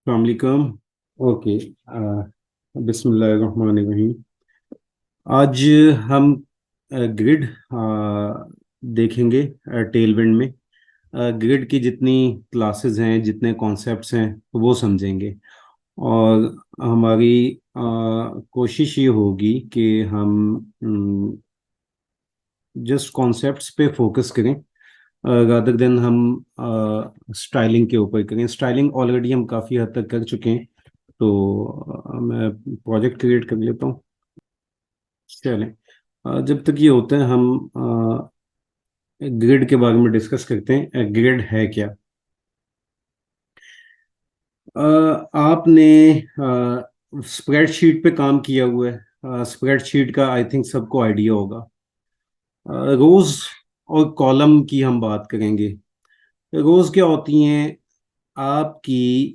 अस्सलाम वालेकुम। ओके। बिस्मिल्लाहिर्रहमानिर्रहीम। आज हम ग्रिड देखेंगे टेलविंड में। ग्रिड की जितनी क्लासेस हैं, जितने कॉन्सेप्ट्स हैं, वो समझेंगे। और हमारी कोशिश ये होगी कि हम जस्ट कॉन्सेप्ट्स पे फोकस करें, रादर देन हम स्टाइलिंग के ऊपर करें। स्टाइलिंग ऑलरेडी हम काफ़ी हद तक कर चुके हैं। तो मैं प्रोजेक्ट क्रिएट कर लेता हूँ। चलें। जब तक ये होता है हम ग्रिड के बारे में डिस्कस करते हैं। ग्रिड है क्या? आपने स्प्रेडशीट पे काम किया हुआ है। स्प्रेडशीट का आई थिंक सबको आइडिया होगा। रोज और कॉलम की हम बात करेंगे। रोज क्या होती हैं? आपकी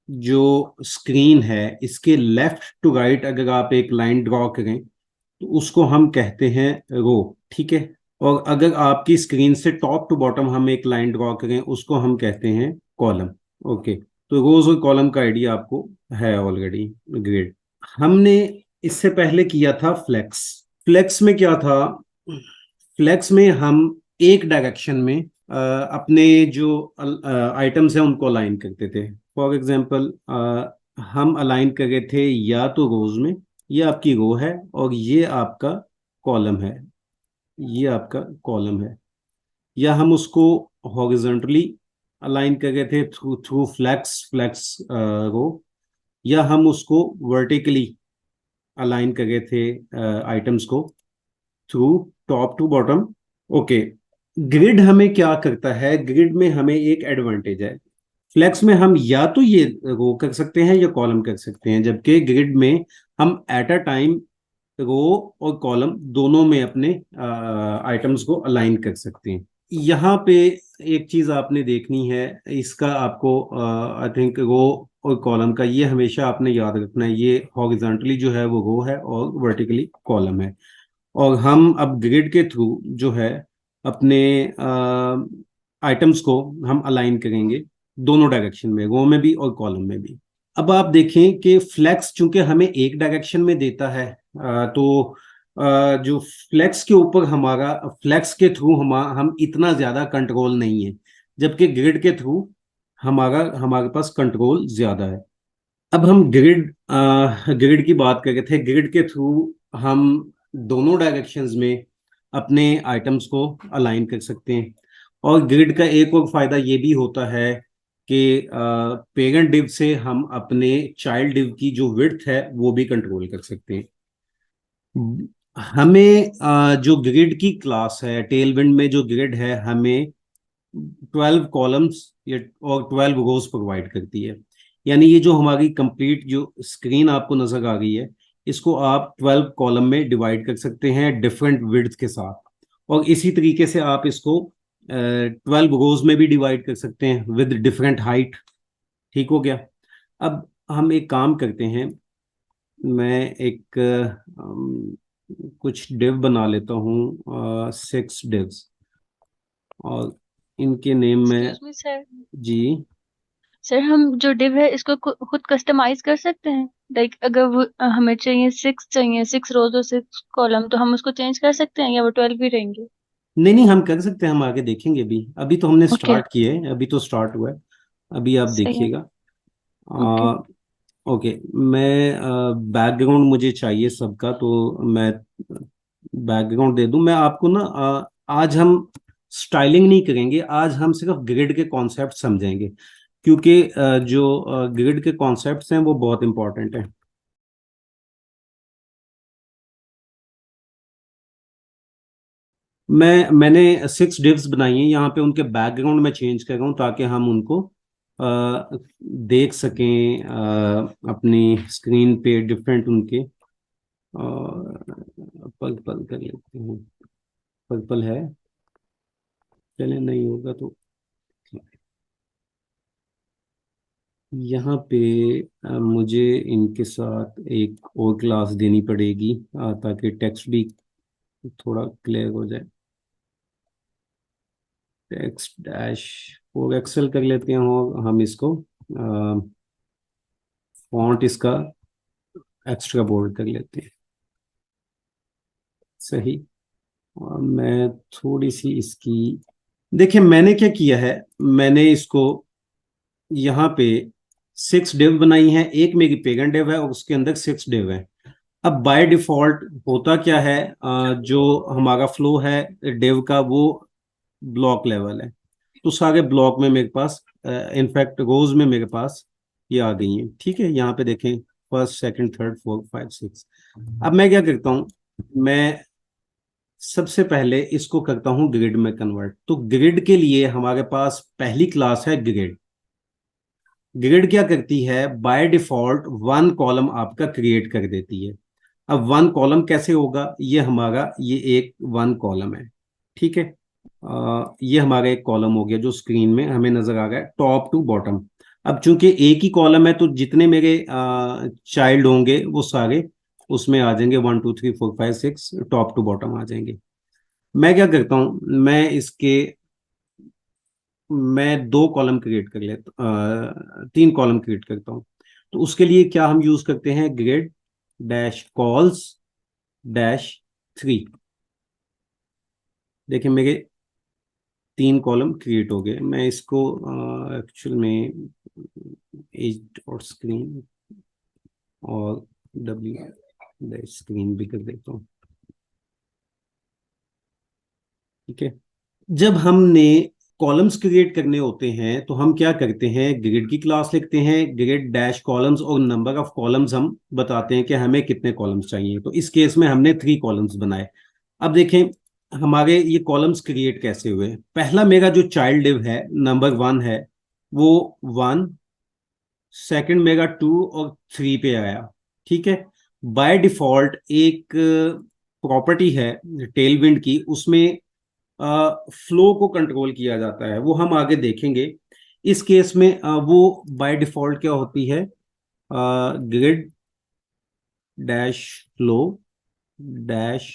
जो स्क्रीन है, इसके लेफ्ट टू राइट अगर आप एक लाइन ड्रॉ करें तो उसको हम कहते हैं रो। ठीक है। और अगर आपकी स्क्रीन से टॉप टू बॉटम हम एक लाइन ड्रॉ करें उसको हम कहते हैं कॉलम। ओके। तो रोज और कॉलम का आइडिया आपको है ऑलरेडी। ग्रेट। हमने इससे पहले किया था फ्लेक्स। फ्लेक्स में क्या था? फ्लेक्स में हम एक डायरेक्शन में अपने जो आइटम्स हैं उनको अलाइन करते थे। फॉर एग्जांपल, हम अलाइन कर रहे थे या तो रोज में, ये आपकी रो है और ये आपका कॉलम है। ये आपका कॉलम है। या हम उसको हॉरिजॉन्टली अलाइन कर रहे थे थ्रू थ्रू फ्लेक्स फ्लेक्स रो। या हम उसको वर्टिकली अलाइन कर रहे थे आइटम्स को through top to bottom. Okay. Grid हमें क्या करता है? ग्रिड में हमें एक एडवांटेज है। फ्लेक्स में हम या तो ये रो कर सकते हैं या कॉलम कर सकते हैं, जबकि ग्रिड में हम एट अ टाइम रो और कॉलम दोनों में अपने आइटम्स को अलाइन कर सकते हैं। यहाँ पे एक चीज आपने देखनी है। इसका आपको आई थिंक रो और कॉलम का ये हमेशा आपने याद रखना है। ये हॉरिजॉन्टली जो है वो रो है और वर्टिकली कॉलम है। और हम अब ग्रिड के थ्रू जो है अपने आइटम्स को हम अलाइन करेंगे दोनों डायरेक्शन में, रो में भी और कॉलम में भी। अब आप देखें कि फ्लेक्स चूंकि हमें एक डायरेक्शन में देता है, तो जो फ्लेक्स के ऊपर हमारा फ्लेक्स के थ्रू हम इतना ज्यादा कंट्रोल नहीं है, जबकि ग्रिड के थ्रू हमारे पास कंट्रोल ज्यादा है। अब हम ग्रिड की बात कर रहे थे। ग्रिड के थ्रू हम दोनों डायरेक्शंस में अपने आइटम्स को अलाइन कर सकते हैं। और ग्रिड का एक और फायदा ये भी होता है कि पेरेंट डिव से हम अपने चाइल्ड डिव की जो विड्थ है वो भी कंट्रोल कर सकते हैं। हमें जो ग्रिड की क्लास है, टेल विंड में जो ग्रिड है, हमें 12 कॉलम्स और 12 रोज प्रोवाइड करती है। यानी ये जो हमारी कंप्लीट जो स्क्रीन आपको नजर आ रही है, इसको आप 12 कॉलम में डिवाइड कर सकते हैं डिफरेंट विड्थ के साथ। और इसी तरीके से आप इसको 12 रोज में भी डिवाइड कर सकते हैं विद डिफरेंट हाइट। ठीक हो गया। अब हम एक काम करते हैं। मैं एक कुछ डिव बना लेता हूँ, 6 डिव्स। और इनके नेम में। Excuse me sir. जी। सर हम जो डिव है इसको खुद कस्टमाइज कर सकते हैं। लाइक अगर वो हमें चाहिए 6 रोज और 6 कॉलम, तो हम उसको चेंज कर सकते हैं या वो 12 भी रहेंगे? नहीं नहीं, हम कर सकते हैं। हम आगे देखेंगे। भी अभी तो हमने ओके। स्टार्ट किए हैं, अभी तो स्टार्ट हुआ है। अभी आप सही है। देखिएगा। ओके। आ, ओके। मैं बैकग्राउंड मुझे चाहिए सबका, तो मैं बैकग्राउंड दे दूं। मैं आपको ना आज हम स्टाइलिंग नहीं करेंगे। आज हम सिर्फ ग्रिड के कॉन्सेप्ट समझेंगे, क्योंकि जो ग्रिड के कॉन्सेप्ट्स हैं वो बहुत इंपॉर्टेंट हैं। मैंने 6 डिव्स बनाई हैं। यहाँ पे उनके बैकग्राउंड में चेंज कर रहा हूँ ताकि हम उनको देख सकें अपनी स्क्रीन पे डिफरेंट उनके। पर्पल कर लेते हैं। पर्पल है। चले नहीं होगा तो यहाँ पे मुझे इनके साथ एक और क्लास देनी पड़ेगी, ताकि टेक्स्ट भी थोड़ा क्लियर हो जाए। टेक्स्ट डैश और एक्सेल कर लेते हैं और हम इसको फॉन्ट इसका एक्स्ट्रा बोल्ड कर लेते हैं, सही। और मैं थोड़ी सी इसकी, देखिए मैंने क्या किया है, मैंने इसको यहाँ पे 6 div बनाई है, एक मेरी पेरेंट डिव है और उसके अंदर 6 div है। अब बाय डिफॉल्ट होता क्या है, जो हमारा फ्लो है डिव का वो ब्लॉक लेवल है, तो सारे ब्लॉक में मेरे पास, इनफैक्ट रोज में मेरे पास ये आ गई हैं। ठीक है, यहाँ पे देखें, first second third fourth five six. अब मैं क्या करता हूँ, मैं सबसे पहले इसको करता हूँ ग्रिड में कन्वर्ट। तो ग्रिड के लिए हमारे पास पहली क्लास है ग्रिड। ग्रिड क्या करती है, बाय डिफॉल्ट 1 कॉलम आपका क्रिएट कर देती है। अब 1 कॉलम कैसे होगा, ये हमारा ये एक 1 कॉलम है। ठीक है, ये हमारा एक कॉलम हो गया जो स्क्रीन में हमें नजर आ रहा है टॉप टू बॉटम। अब चूंकि एक ही कॉलम है तो जितने मेरे चाइल्ड होंगे वो सारे उसमें आ जाएंगे, 1 2 3 4 5 6 टॉप टू बॉटम आ जाएंगे। मैं क्या करता हूँ, मैं 2 कॉलम क्रिएट कर लेता, 3 कॉलम क्रिएट करता हूँ। तो उसके लिए क्या हम यूज करते हैं, ग्रिड डैश कॉल्स डैश 3। देखिए मेरे 3 कॉलम क्रिएट हो गए। मैं इसको एक्चुअल में एज और स्क्रीन और डब्ल्यू स्क्रीन भी कर देता हूँ। ठीक है, जब हमने कॉलम्स क्रिएट करने होते हैं तो हम क्या करते हैं, ग्रिड की क्लास लिखते हैं, ग्रिड डैश कॉलम्स, और नंबर ऑफ कॉलम्स हम बताते हैं कि हमें कितने कॉलम्स चाहिए। तो इस केस में हमने 3 कॉलम्स बनाए। अब देखें हमारे ये कॉलम्स क्रिएट कैसे हुए। पहला मेरा जो चाइल्ड डिव है नंबर 1 है, वो 1, सेकंड मेगा 2 और 3 पे आया। ठीक है, बाय डिफॉल्ट एक प्रॉपर्टी है टेल विंड की, उसमें फ्लो को कंट्रोल किया जाता है, वो हम आगे देखेंगे। इस केस में वो बाय डिफॉल्ट क्या होती है, ग्रिड डैश फ्लो डैश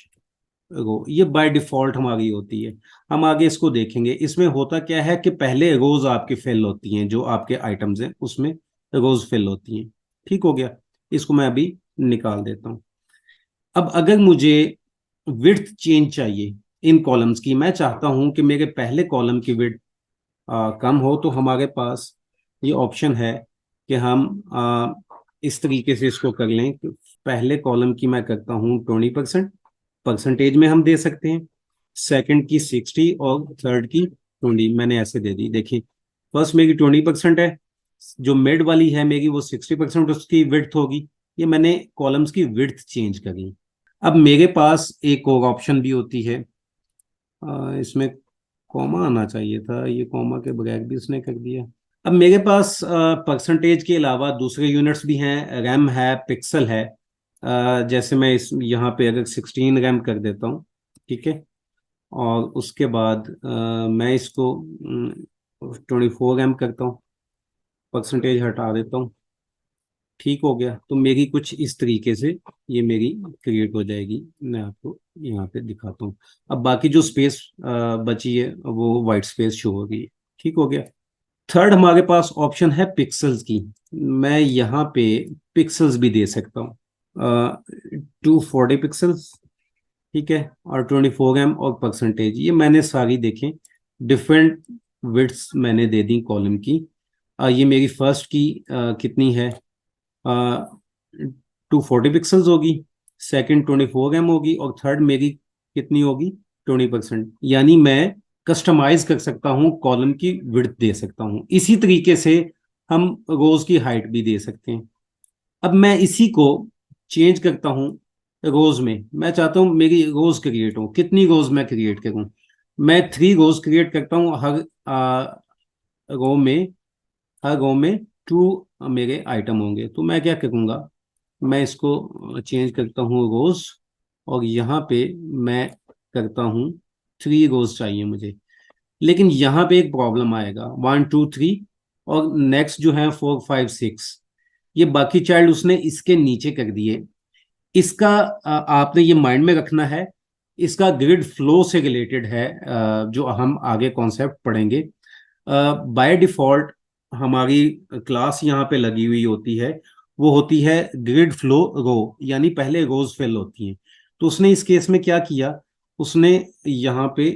रो, ये बाय डिफॉल्ट हमारी होती है। हम आगे इसको देखेंगे। इसमें होता क्या है कि पहले रोज आपकी फिल होती हैं, जो आपके आइटम्स हैं उसमें रोज फिल होती हैं। ठीक हो गया, इसको मैं अभी निकाल देता हूं। अब अगर मुझे विड्थ चेंज चाहिए इन कॉलम्स की, मैं चाहता हूं कि मेरे पहले कॉलम की विड्थ कम हो, तो हमारे पास ये ऑप्शन है कि हम इस तरीके से इसको कर लें कि पहले कॉलम की मैं करता हूँ 20%, परसेंटेज में हम दे सकते हैं, सेकंड की 60 और थर्ड की 20, मैंने ऐसे दे दी। देखिए फर्स्ट मेरी 20% है, जो मिड वाली है मेरी वो 60% उसकी विड्थ होगी। ये मैंने कॉलम्स की विड्थ चेंज करी। अब मेरे पास एक और ऑप्शन भी होती है, इसमें कॉमा आना चाहिए था, ये कॉमा के बगैर भी उसने कर दिया। अब मेरे पास परसेंटेज के अलावा दूसरे यूनिट्स भी हैं, रैम है, पिक्सल है। जैसे मैं इस यहाँ पे अगर 16 रैम कर देता हूँ, ठीक है, और उसके बाद मैं इसको 24 रैम करता हूँ, परसेंटेज हटा देता हूँ। ठीक हो गया, तो मेरी कुछ इस तरीके से ये मेरी क्रिएट हो जाएगी। मैं आपको यहाँ पे दिखाता हूँ। अब बाकी जो स्पेस बची है वो वाइट स्पेस शो होगी। ठीक हो गया। थर्ड हमारे पास ऑप्शन है पिक्सल्स की। मैं यहाँ पे पिक्सल्स भी दे सकता हूँ, 240 पिक्सल्स, ठीक है, और 24 एम और परसेंटेज, ये मैंने सारी देखें डिफरेंट विड्स मैंने दे दी कॉलम की। ये मेरी फर्स्ट की कितनी है, 240 पिक्सल्स होगी, सेकंड 24 एम होगी, और थर्ड मेरी कितनी होगी, 20%। यानी मैं कस्टमाइज कर सकता हूँ, कॉलम की विड्थ दे सकता हूँ। इसी तरीके से हम रोज की हाइट भी दे सकते हैं। अब मैं इसी को चेंज करता हूँ रोज में। मैं चाहता हूँ मेरी रोज क्रिएट हो, कितनी रोज मैं क्रिएट करूँ, मैं 3 रोज क्रिएट करता हूँ। रो में हर रो में 2 मेरे आइटम होंगे। तो मैं क्या करूँगा, मैं इसको चेंज करता हूँ रोज, और यहाँ पे मैं करता हूँ 3 रोज चाहिए मुझे। लेकिन यहाँ पे एक प्रॉब्लम आएगा, 1 2 3 और नेक्स्ट जो है 4 5 6, ये बाकी चाइल्ड उसने इसके नीचे कर दिए। इसका आपने ये माइंड में रखना है, इसका ग्रिड फ्लो से रिलेटेड है, जो हम आगे कॉन्सेप्ट पढ़ेंगे। बाय डिफॉल्ट हमारी क्लास यहाँ पे लगी हुई होती है वो होती है ग्रिड फ्लो रो, यानी पहले रोज फिल होती हैं। तो उसने इस केस में क्या किया, उसने यहाँ पे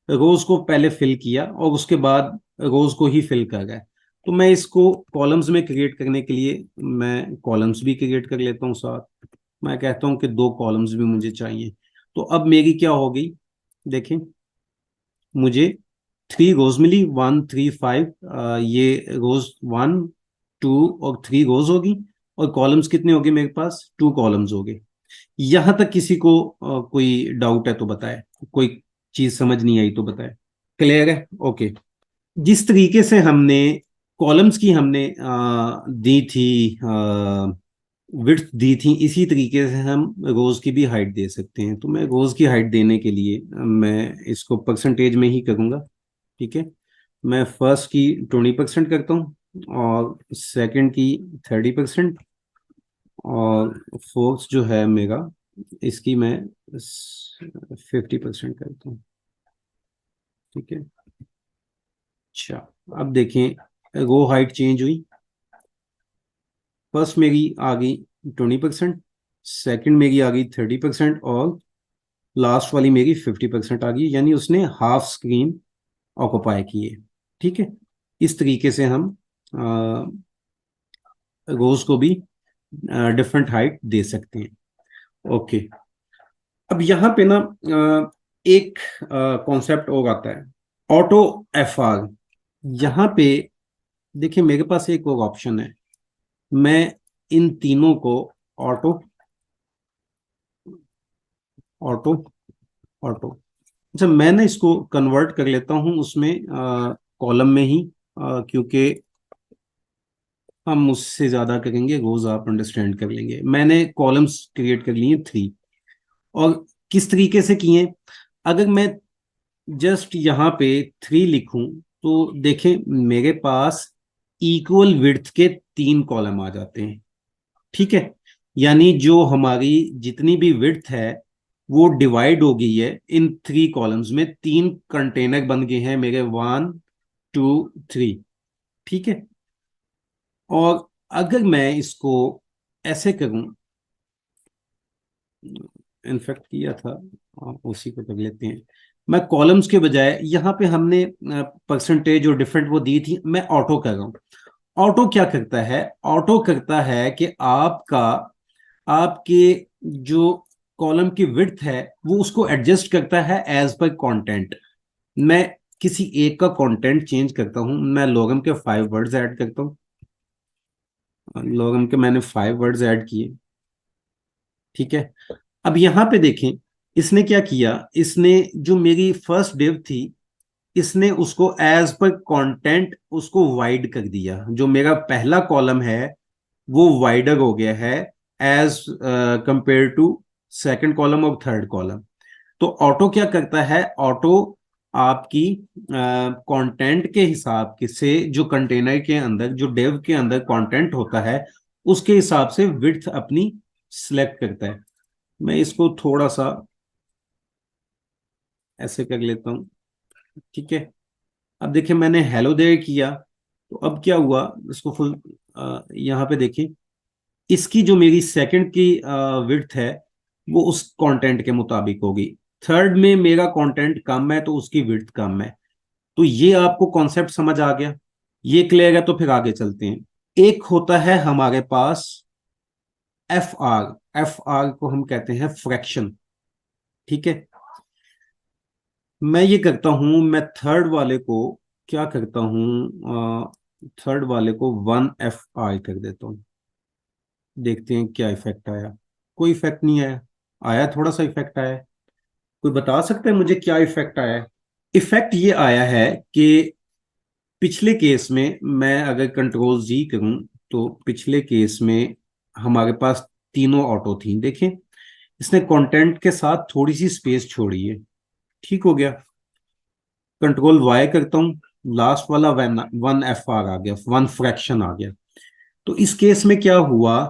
रोज को पहले फिल किया और उसके बाद रोज को ही फिल कर रहा है। तो मैं इसको कॉलम्स में क्रिएट करने के लिए मैं कॉलम्स भी क्रिएट कर लेता हूँ साथ। मैं कहता हूँ कि 2 कॉलम्स भी मुझे चाहिए। तो अब मेरी क्या हो गई, देखें, मुझे 3 रोज मिली, 1 3 5, ये रोज 1 2 और 3 रोज होगी। और कॉलम्स कितने हो गए मेरे पास, 2 कॉलम्स हो गए। यहां तक किसी को कोई डाउट है तो बताए, कोई चीज समझ नहीं आई तो बताए। क्लियर है? ओके। जिस तरीके से हमने कॉलम्स की हमने दी थी, विड्थ दी थी, इसी तरीके से हम रोज की भी हाइट दे सकते हैं। तो मैं रोज की हाइट देने के लिए मैं इसको परसेंटेज में ही करूंगा। ठीक है, मैं फर्स्ट की 20% करता हूँ, और सेकंड की 30%, और फोर्थ जो है मेरा, इसकी मैं 50% करता हूँ। ठीक है, अच्छा, अब देखें रो हाइट चेंज हुई। फर्स्ट मेरी आ गई 20%, सेकंड मेरी आ गई 30%, और लास्ट वाली मेरी 50% आ गई, यानी उसने हाफ स्क्रीन ऑक्युपाई की है। ठीक है, इस तरीके से हम रोज को भी डिफरेंट हाइट दे सकते हैं। ओके, अब यहाँ पे ना एक कॉन्सेप्ट और आता है, ऑटो एफ आर। यहाँ पे देखिए मेरे पास एक और ऑप्शन है, मैं इन तीनों को ऑटो ऑटो ऑटो, अच्छा मैं ना इसको कन्वर्ट कर लेता हूँ उसमें कॉलम में ही, क्योंकि हम उससे ज्यादा करेंगे रोज आप अंडरस्टैंड कर लेंगे। मैंने कॉलम्स क्रिएट कर लिए 3, और किस तरीके से किए, अगर मैं जस्ट यहाँ पे 3 लिखूं तो देखें मेरे पास इक्वल विड्थ के 3 कॉलम आ जाते हैं। ठीक है, यानी जो हमारी जितनी भी विड्थ है वो डिवाइड हो गई है इन 3 कॉलम्स में, 3 कंटेनर बन गए हैं मेरे, 1 2 3। ठीक है, और अगर मैं इसको ऐसे करूं, इनफेक्ट किया था, उसी को कर लेते हैं। मैं कॉलम्स के बजाय यहाँ पे हमने परसेंटेज और डिफरेंट वो दी थी, मैं ऑटो कर रहा हूँ। ऑटो क्या करता है, ऑटो करता है कि आपका आपके जो कॉलम की विड्थ है वो उसको एडजस्ट करता है एज पर कंटेंट। मैं किसी एक का कंटेंट चेंज करता हूं, मैं लोगम के 5 वर्ड्स ऐड करता हूं, लोगम के मैंने 5 वर्ड्स ऐड किए। ठीक है, अब यहां पे देखें इसने क्या किया, इसने जो मेरी फर्स्ट डिव थी इसने उसको एज पर कंटेंट उसको वाइड कर दिया। जो मेरा पहला कॉलम है वो वाइडर हो गया है as compare to second column और थर्ड कॉलम। तो ऑटो क्या करता है, ऑटो आपकी कंटेंट के हिसाब के से, जो कंटेनर के अंदर जो डेव के अंदर कंटेंट होता है उसके हिसाब से विड्थ अपनी सिलेक्ट करता है। मैं इसको थोड़ा सा ऐसे कर लेता हूँ। ठीक है, अब देखिए मैंने हेलो देयर किया, तो अब क्या हुआ, इसको फुल यहाँ पे देखिए, इसकी जो मेरी सेकंड की विड्थ है वो उस कंटेंट के मुताबिक होगी। थर्ड में मेरा कंटेंट कम है तो उसकी विड्थ कम है। तो ये आपको कॉन्सेप्ट समझ आ गया, ये क्लियर है? तो फिर आगे चलते हैं। एक होता है हमारे पास एफ आर, एफ आर को हम कहते हैं फ्रैक्शन। ठीक है, मैं ये करता हूं, मैं थर्ड वाले को क्या करता हूं, थर्ड वाले को 1 FI कर देता हूं। देखते हैं क्या इफेक्ट आया। कोई इफेक्ट नहीं आया, आया थोड़ा सा इफेक्ट आया। कोई बता सकता है मुझे क्या इफेक्ट आया है? इफेक्ट ये आया है कि पिछले केस में मैं अगर कंट्रोल G करूं तो पिछले केस में हमारे पास तीनों ऑटो थी, देखें इसने कंटेंट के साथ थोड़ी सी स्पेस छोड़ी है। ठीक हो गया, कंट्रोल Y करता हूं, लास्ट वाला 1 FR आ गया, 1 फ्रैक्शन आ गया। तो इस केस में क्या हुआ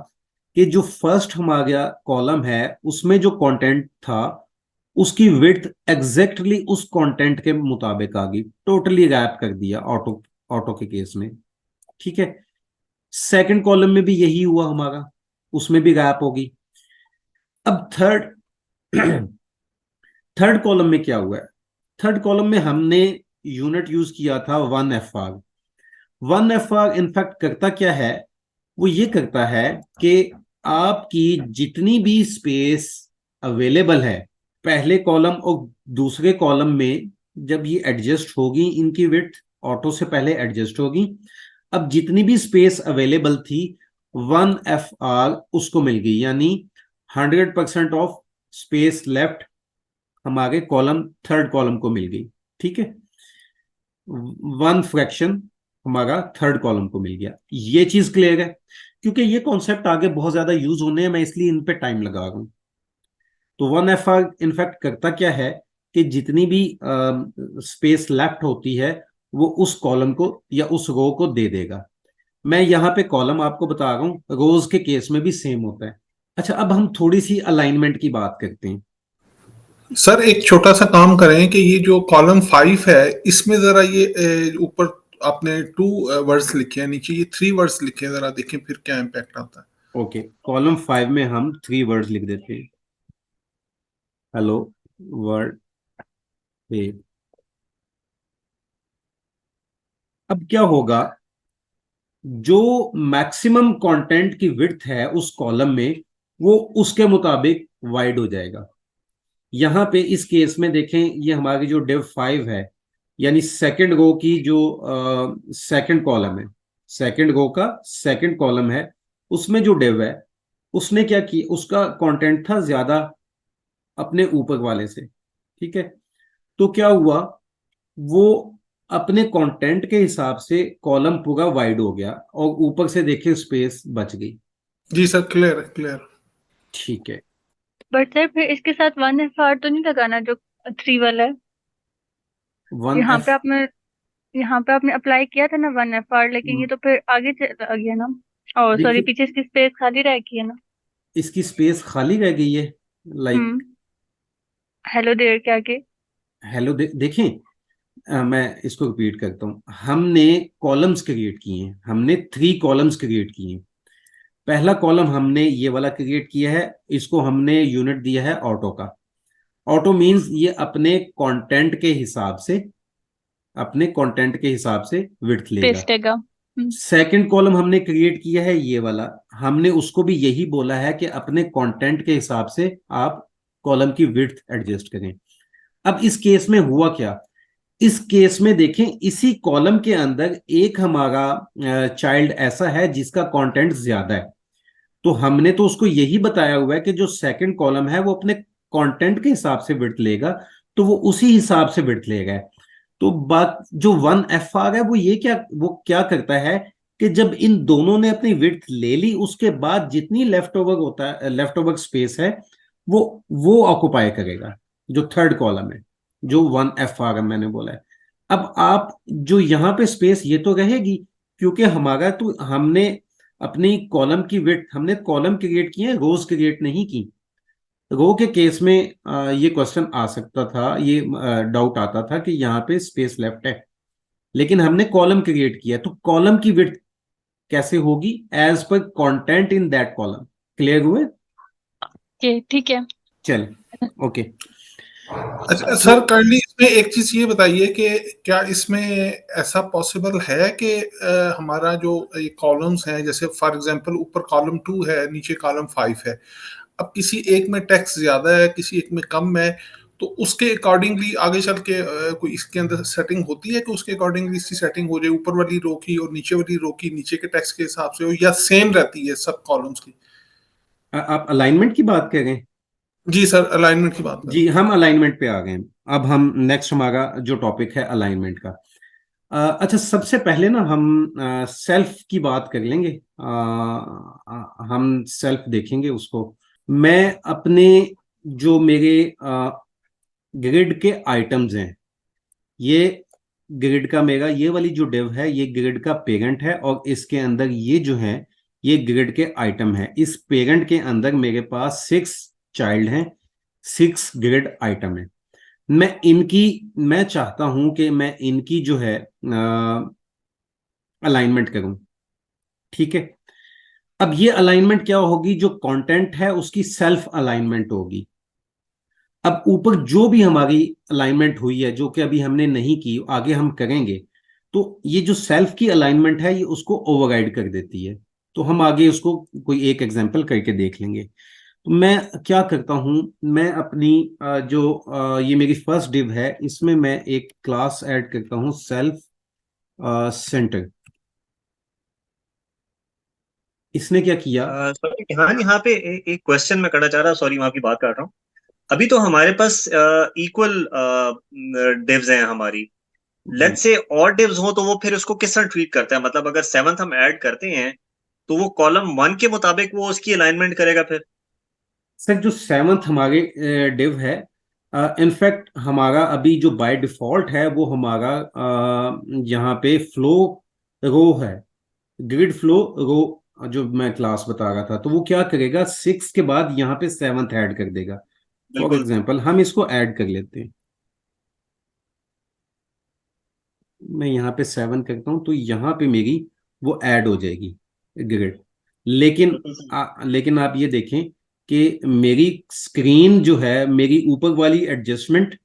कि जो फर्स्ट हमारा कॉलम है उसमें जो कंटेंट था उसकी विड्थ एग्जैक्टली उस कंटेंट के मुताबिक आ गई, टोटली रैप कर दिया ऑटो, ऑटो के केस में। ठीक है। सेकंड कॉलम में भी यही हुआ हमारा, उसमें भी गैप होगी। अब थर्ड थर्ड कॉलम में क्या हुआ है? थर्ड कॉलम में हमने यूनिट यूज किया था 1 FR। 1 FR इनफैक्ट करता क्या है, वो ये करता है कि आपकी जितनी भी स्पेस अवेलेबल है पहले कॉलम और दूसरे कॉलम में, जब ये एडजस्ट होगी इनकी विड्थ ऑटो से पहले एडजस्ट होगी। अब जितनी भी स्पेस अवेलेबल थी 1 FR उसको मिल गई, यानी 100% ऑफ स्पेस लेफ्ट हमारे कॉलम थर्ड कॉलम को मिल गई। ठीक है, 1 फ्रैक्शन हमारा थर्ड कॉलम को मिल गया। ये चीज क्लियर है? क्योंकि ये कॉन्सेप्ट आगे बहुत ज्यादा यूज होने हैं, मैं इसलिए इन पे टाइम लगा रहा हूं। तो 1 FR इनफैक्ट करता क्या है कि जितनी भी स्पेस लेफ्ट होती है वो उस कॉलम को या उस रो को दे देगा। मैं यहाँ पे कॉलम आपको बता रहा हूँ, रोज के केस में भी सेम होता है। अच्छा, अब हम थोड़ी सी अलाइनमेंट की बात करते हैं। सर एक छोटा सा काम करें कि ये जो कॉलम 5 है इसमें जरा ये ऊपर आपने 2 वर्ड्स लिखे हैं, नीचे ये 3 वर्ड्स लिखे हैं, जरा देखें फिर क्या इम्पैक्ट आता है। ओके, कॉलम 5 में हम 3 वर्ड्स लिख देते हैं। Hello world. अब क्या होगा, जो मैक्सिमम कंटेंट की विड्थ है उस कॉलम में वो उसके मुताबिक वाइड हो जाएगा। यहां पे इस केस में देखें, ये हमारी जो डिव 5 है, यानी सेकंड रो की जो सेकंड कॉलम है, सेकंड रो का सेकंड कॉलम है, उसमें जो डिव है उसने क्या की, उसका कंटेंट था ज्यादा अपने ऊपर वाले से। ठीक है, तो क्या हुआ, वो अपने कंटेंट के हिसाब से कॉलम पूरा वाइड हो गया और ऊपर से देखिए स्पेस बच गई। जी सर, क्लियर है, क्लियर। ठीक है। बट सर फिर इसके साथ 1 FR तो नहीं लगाना जो 3 वाला है? वन यहाँ एफ पे आपने यहाँ पे आपने अप्लाई किया था ना 1 FR, लेकिन ये तो फिर आगे चला गया ना। और सॉरी, देखिए, पीछे इसकी स्पेस खाली रह गई है ना। इसकी स्पेस खाली रह गई है, लाइक। हम्म। हेलो देयर के आगे। हेलो देखें, मैं इसको रिपीट करता हूं। हमने कॉलम्स क्रिएट किए हैं, हमने 3 कॉलम्स क्रिएट किए हैं। पहला कॉलम हमने ये वाला क्रिएट किया है, इसको हमने यूनिट दिया है ऑटो का। ऑटो मींस ये अपने कंटेंट के हिसाब से, अपने कंटेंट के हिसाब से विड्थ लेगा। स्पेस लेगा। सेकंड कॉलम हमने क्रिएट किया है ये वाला, हमने उसको भी यही बोला है कि अपने कंटेंट के हिसाब से आप कॉलम की विड्थ एडजस्ट करें। अब इस केस में हुआ क्या, इस केस में देखें, इसी कॉलम के अंदर एक हमारा चाइल्ड ऐसा है जिसका कंटेंट ज्यादा है। तो हमने तो उसको यही बताया हुआ है कि जो सेकंड कॉलम है वो अपने कंटेंट के हिसाब से विड्थ लेगा, तो वो उसी हिसाब से विड्थ लेगा। तो बात जो 1 FR है वो क्या करता है कि जब इन दोनों ने अपनी विड्थ ले ली उसके बाद जितनी लेफ्ट ओवर होता है, लेफ्ट ओवर स्पेस है, वो ऑक्युपाई करेगा जो थर्ड कॉलम है, जो 1 FR मैंने बोला है। अब आप जो यहाँ पे स्पेस ये तो रहेगी, क्योंकि हमारा तो हमने अपनी कॉलम की विड्थ, हमने कॉलम क्रिएट किए, रोज क्रिएट नहीं की। रो के केस में ये क्वेश्चन आ सकता था, ये डाउट आता था कि यहाँ पे स्पेस लेफ्ट है, लेकिन हमने कॉलम क्रिएट किया, तो कॉलम की विड्थ कैसे होगी, as per content in that column. Clear हुए? ओके ठीक है। चल, ओके। अच्छा तो सर, काइंडली इसमें एक चीज ये बताइए कि क्या इसमें ऐसा पॉसिबल है कि हमारा जो कॉलम्स हैं, जैसे फॉर एग्जांपल ऊपर कॉलम 2 है, नीचे कॉलम 5 है, अब किसी एक में टेक्स्ट ज्यादा है, किसी एक में कम है, तो उसके अकॉर्डिंगली आगे चल के कोई इसके अंदर सेटिंग होती है कि उसके अकॉर्डिंगली इसकी सेटिंग हो जाए, ऊपर वाली रो की और नीचे वाली रो की नीचे के टेक्स्ट के हिसाब से हो, या सेम रहती है सब कॉलम्स की? आप अलाइनमेंट की बात करें? जी सर, अलाइनमेंट की बात कर जी, रहा हूँ। हम अलाइनमेंट पे आ गए हैं। अब हम नेक्स्ट, हमारा जो टॉपिक है अलाइनमेंट का। अच्छा, सबसे पहले ना हम सेल्फ की बात कर लेंगे। हम सेल्फ देखेंगे उसको। मैं अपने जो मेरे ग्रिड के आइटम्स हैं, ये ग्रिड का मेरा ये वाली जो डिव है ये ग्रिड का पेरेंट है, और इसके अंदर ये जो है ये ग्रिड के आइटम है। इस पेरेंट के अंदर मेरे पास 6 चाइल्ड हैं, 6 ग्रिड आइटम है। मैं चाहता हूं कि मैं इनकी जो है अलाइनमेंट करूं। ठीक है। अब ये अलाइनमेंट क्या होगी, जो कंटेंट है उसकी सेल्फ अलाइनमेंट होगी। अब ऊपर जो भी हमारी अलाइनमेंट हुई है, जो कि अभी हमने नहीं की, आगे हम करेंगे, तो ये जो सेल्फ की अलाइनमेंट है ये उसको ओवरराइड कर देती है। तो हम आगे उसको कोई एक एग्जांपल करके देख लेंगे। तो मैं क्या करता हूं, मैं अपनी ये मेरी फर्स्ट डिव है, इसमें मैं एक क्लास ऐड करता हूं, सेल्फ सेंटर। इसने क्या किया। सॉरी, हाँ यहाँ पे एक क्वेश्चन मैं करना चाह रहा, सॉरी मैं आपकी बात काट रहा हूँ। अभी तो हमारे पास इक्वल डिव्स हैं हमारी। जी लेट्स से और डिव्स हो तो वो फिर उसको किस तरह ट्रीट करता है, मतलब अगर सेवंथ हम ऐड करते हैं तो वो कॉलम वन के मुताबिक वो उसकी अलाइनमेंट करेगा फिर। सर, जो सेवन्थ हमारे डिव है, इनफैक्ट हमारा अभी जो बाय डिफॉल्ट है वो हमारा यहाँ पे फ्लो रो है, ग्रिड फ्लो रो, जो मैं क्लास बता रहा था। तो वो क्या करेगा, सिक्स के बाद यहाँ पे सेवन्थ ऐड कर देगा। फॉर बिल्कुल। एग्जाम्पल हम इसको ऐड कर लेते हैं। मैं यहाँ पे 7 करता हूँ तो यहाँ पे मेरी वो ऐड हो जाएगी ग्रिड। लेकिन बिल्कुल सही। लेकिन आप ये देखें कि मेरी स्क्रीन जो है, मेरी ऊपर वाली एडजस्टमेंट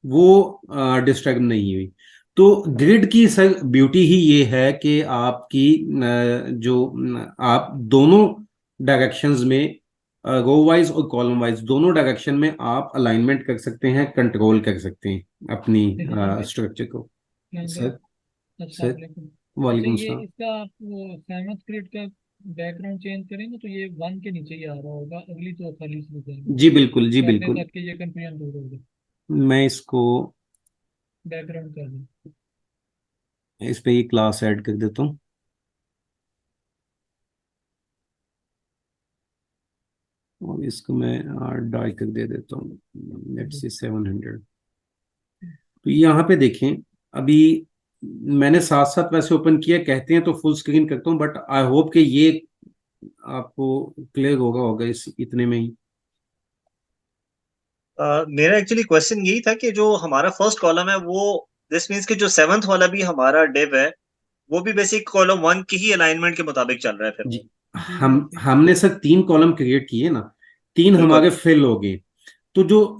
वो डिस्टर्ब नहीं हुई। तो ग्रिड की सर ब्यूटी ही ये है कि आपकी आप दोनों डायरेक्शंस में, रो वाइज और कॉलम वाइज दोनों डायरेक्शन में आप अलाइनमेंट कर सकते हैं, कंट्रोल कर सकते हैं अपनी स्ट्रक्चर को। सर। अस्सलाम सर। वालेकुम। अच्छा, वालेकुम ये सलाम। इसका आप वो सहमत क्रिएट का बैकग्राउंड चेंज करेंगे तो ये वन के नीचे ही आ रहा होगा, अगली तो खाली से हो जाएगी। जी बिल्कुल, जी तो आगे बिल्कुल। तक के ये कंफ्यूजन दूर होगा। मैं इसको बैकग्राउंड कर दें। इस पे ही क्लास ऐड कर देता हूँ, और इसको मैं डाई कर दे देता हूँ, लेट्स सी 700। तो यहाँ पे देखें, अभी मैंने साथ साथ वैसे ओपन किया, कहते हैं तो फुल स्क्रीन करता हूँ, बट आई होप कि ये आपको क्लियर होगा इस इतने में ही। मेरा एक्चुअली क्वेश्चन यही था कि जो हमारा फर्स्ट कॉलम है वो, दिस मीन्स कि जो सेवंथ वाला भी हमारा डिव है वो भी बेसिक कॉलम वन की ही अलाइनमेंट के मुताबिक चल रहा है फिर जी। वो। जी जी जी। हमने सर 3 कॉलम क्रिएट किए ना, 3 बिल्कुल। हमारे फिल हो गए। तो जो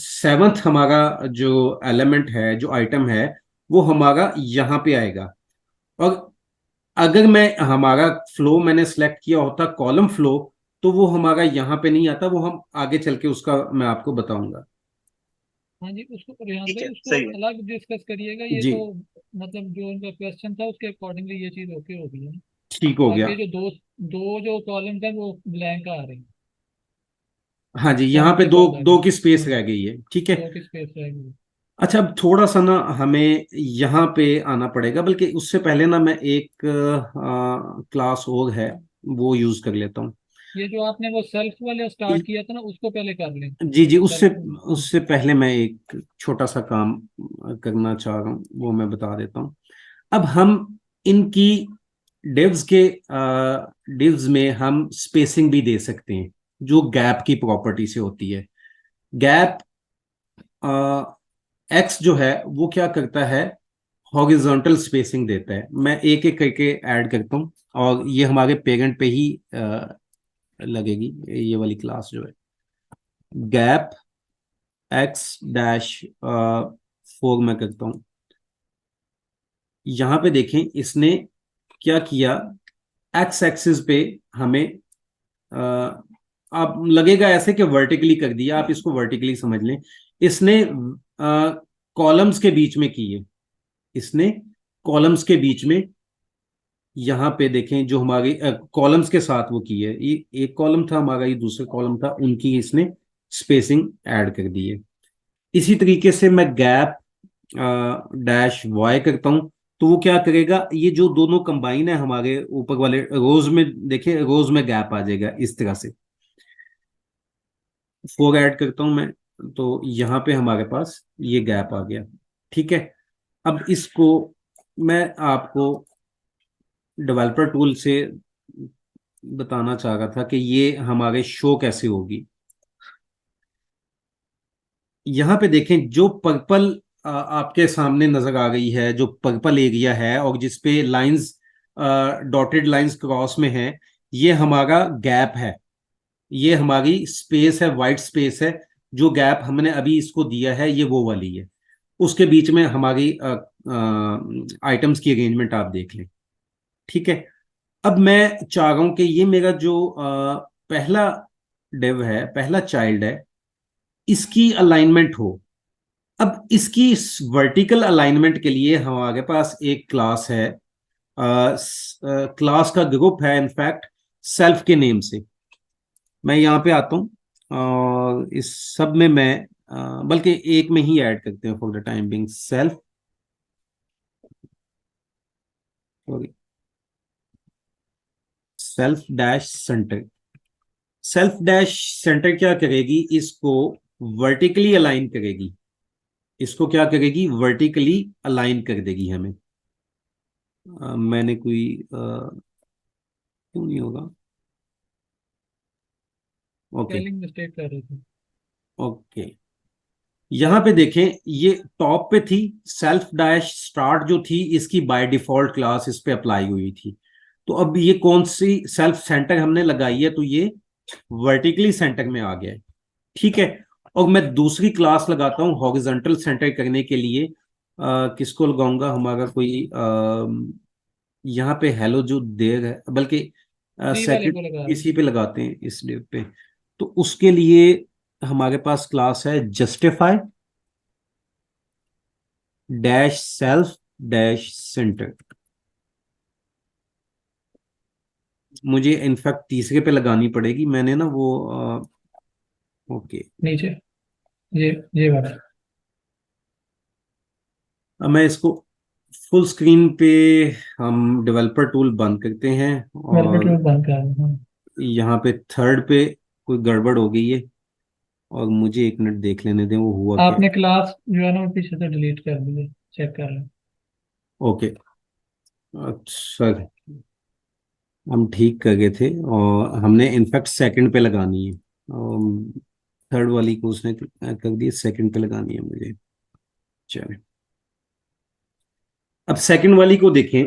सेवंथ हमारा जो एलिमेंट है, जो आइटम है, वो हमारा यहाँ पे आएगा। और अगर मैं हमारा फ्लो मैंने सेलेक्ट किया होता कॉलम फ्लो, तो वो हमारा यहाँ पे नहीं आता, वो हम आगे चल के उसका मैं आपको बताऊंगा। हाँ जी, उसको रिहान ठीक भाई है, उसको सही है। अलग डिस्कस करिएगा, ये जी तो मतलब जो उनका क्वेश्चन था उसके अकॉर्डिंगली ये चीज़ ओके हो गई है ठीक हो ना। गया। आगे जो दो दो जो कॉलम था वो ब्लैंक आ रहे हैं हाँ जी, यहाँ सेवन पे के दो बाद आगे। दो की स्पेस हाँ, रह गई है, ठीक है। दो की स्पेस रहेगी। अच्छा, अब थोड़ा सा ना हमें यहाँ पे आना पड़ेगा, बल्कि उससे पहले ना मैं एक क्लास और है वो यूज कर लेता हूँ। ये जो आपने वो सेल्फ वाले स्टार्ट किया था ना उसको पहले कर लें। जी जी, जो उससे सेल्फ। उससे पहले मैं एक छोटा सा काम करना चाह रहा हूँ, वो मैं बता देता हूँ। अब हम इनकी डिव्स में हम स्पेसिंग भी दे सकते हैं, जो गैप की प्रॉपर्टी से होती है। गैप एक्स जो है वो क्या करता है, हॉरिजॉन्टल स्पेसिंग देता है। मैं एक एक करके ऐड करता हूँ, और ये हमारे पेरेंट पे ही लगेगी ये वाली क्लास जो है, गैप एक्स डैश 4 में करता हूँ। यहाँ पे देखें इसने क्या किया, एक्स एक्सिस पे हमें अ, आप लगेगा ऐसे कि वर्टिकली कर दिया, आप इसको वर्टिकली समझ लें। इसने कॉलम्स के बीच में की है, इसने कॉलम्स के बीच में, यहाँ पे देखें जो हमारी कॉलम्स के साथ वो की है, ये एक कॉलम था हमारा, ये दूसरा कॉलम था, उनकी इसने स्पेसिंग ऐड कर दी है। इसी तरीके से मैं गैप डैश वाई करता हूं, तो वो क्या करेगा, ये जो दोनों कंबाइन है हमारे ऊपर वाले रोज में, देखिए रोज में गैप आ जाएगा इस तरह से। 4 ऐड करता हूं मैं, तो यहाँ पे हमारे पास ये गैप आ गया, ठीक है। अब इसको मैं आपको डेवलपर टूल से बताना चाह रहा था कि ये हमारे शो कैसे होगी। यहाँ पे देखें जो पर्पल आपके सामने नजर आ गई है, जो पर्पल एरिया है और जिसपे लाइंस डॉटेड लाइंस क्रॉस में है, ये हमारा गैप है, ये हमारी स्पेस है, वाइट स्पेस है। जो गैप हमने अभी इसको दिया है ये वो वाली है, उसके बीच में हमारी आइटम्स की अरेंजमेंट आप देख लें। ठीक है, अब मैं चाह रहा हूं कि ये मेरा जो पहला डिव है, पहला चाइल्ड है, इसकी अलाइनमेंट हो। अब इसकी वर्टिकल अलाइनमेंट के लिए हमारे पास एक क्लास है, क्लास का ग्रुप है इनफैक्ट सेल्फ के नेम से। मैं यहाँ पे आता हूँ और इस सब में मैं बल्कि एक में ही ऐड करते हैं for the time being, self, sorry, self dash centre. Self dash centre क्या करेगी, इसको वर्टिकली अलाइन करेगी, इसको क्या करेगी, वर्टिकली अलाइन कर देगी हमें। मैंने कोई क्यों नहीं होगा, ओके स्पेलिंग मिस्टेक कर रहे थे। ओके। यहां पे देखें, ये टॉप पे थी, सेल्फ डैश स्टार्ट जो थी इसकी बाय डिफॉल्ट क्लास इस पे अप्लाई हुई थी। तो अब ये कौन सी सेल्फ सेंटर हमने लगाई है, तो ये वर्टिकली सेंटर में आ गया है। ठीक है, और मैं दूसरी क्लास लगाता हूं हॉरिजॉन्टल सेंटर करने के लिए। किसको लगाऊंगा, हमारा कोई यहाँ पे हेलो जो देर है, बल्कि सी वाले सेकंड को लगा रहे इसी हैं। पे लगाते हैं, इस डिव पे। तो उसके लिए हमारे पास क्लास है justify dash self dash centre. मुझे इनफैक्ट तीसरे पे लगानी पड़ेगी, मैंने ना वो ओके। नीचे ये वाला अब मैं इसको फुल स्क्रीन पे, हम डेवलपर टूल बंद करते हैं वेलवेट और बंद कर रहे हैं। हाँ। यहाँ पे थर्ड पे कोई गड़बड़ हो गई है, और मुझे एक मिनट देख लेने दें वो हुआ क्या। आपने क्लास जो है ना वो पीछे से डिलीट कर दी है, चेक कर लें। ओके, अच्छा, हम ठीक कर गए थे, और हमने इनफैक्ट सेकंड पे लगानी है, थर्ड वाली को उसने कर दी, सेकंड पे लगानी है मुझे। चलो, अब सेकंड वाली को देखें।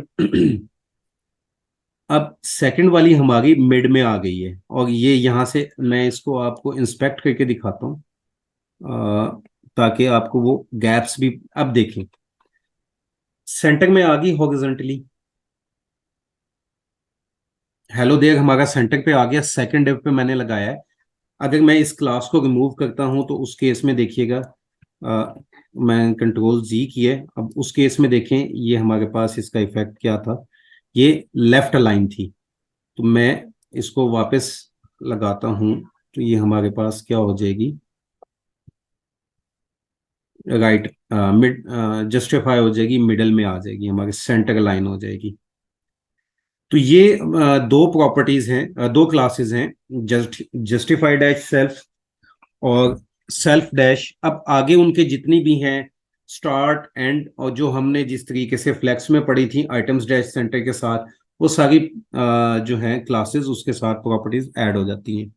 अब सेकंड वाली हमारी मिड में आ गई है, और ये यहां से मैं इसको आपको इंस्पेक्ट करके दिखाता हूँ, ताकि आपको वो गैप्स भी अब देखें। सेंटर में आ गई हॉरिजॉन्टली, हेलो देयर हमारा सेंटर पे आ गया, सेकंड डिव पे मैंने लगाया है। अगर मैं इस क्लास को रिमूव करता हूं तो उस केस में देखिएगा, मैं कंट्रोल जी किया है, अब उस केस में देखें ये हमारे पास इसका इफेक्ट क्या था, ये लेफ्ट अलाइन थी। तो मैं इसको वापस लगाता हूं तो ये हमारे पास क्या हो जाएगी, राइट मिड, जस्टिफाई हो जाएगी, मिडल में आ जाएगी, हमारी सेंटर लाइन हो जाएगी। तो ये दो प्रॉपर्टीज हैं, दो क्लासेस हैं, जस्टिफाई डैश सेल्फ और सेल्फ डैश। अब आगे उनके जितनी भी हैं, स्टार्ट एंड, और जो हमने जिस तरीके से फ्लेक्स में पढ़ी थी आइटम्स डैश सेंटर के साथ, वो सारी जो है क्लासेस उसके साथ प्रॉपर्टीज ऐड हो जाती हैं।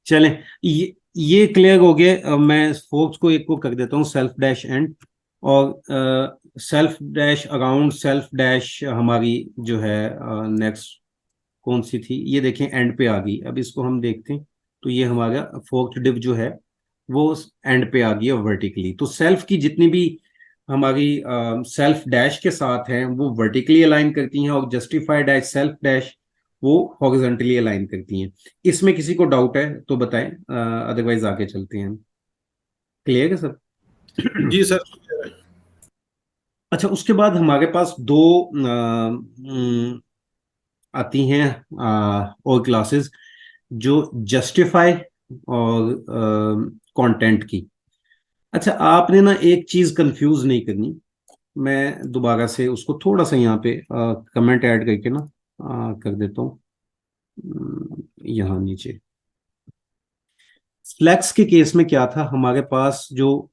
चलें, ये क्लियर हो गया। मैं फोर्थ को एक को कर देता हूँ, सेल्फ डैश एंड, और self dash around, self dash हमारी जो है नेक्स्ट कौन सी थी, ये देखें एंड पे आ गई। अब इसको हम देखते हैं, तो ये हमारा फोर्थ डिव जो है वो एंड पे आ गई है वर्टिकली। तो सेल्फ की जितनी भी हमारी सेल्फ डैश के साथ हैं वो वर्टिकली अलाइन करती हैं, और जस्टिफाई डैश सेल्फ डैश वो हॉरिजॉन्टली अलाइन करती हैं। इसमें किसी को डाउट है तो बताएं, अदरवाइज आगे चलते हैं। क्लियर है सब? जी सर। अच्छा, उसके बाद हमारे पास दो आती हैं और क्लासेस, जो जस्टिफाई और कंटेंट की। अच्छा, आपने ना एक चीज कंफ्यूज नहीं करनी, मैं दोबारा से उसको थोड़ा सा यहाँ पे कमेंट ऐड करके ना कर देता हूँ, यहाँ नीचे। फ्लेक्स के केस में क्या था, हमारे पास जो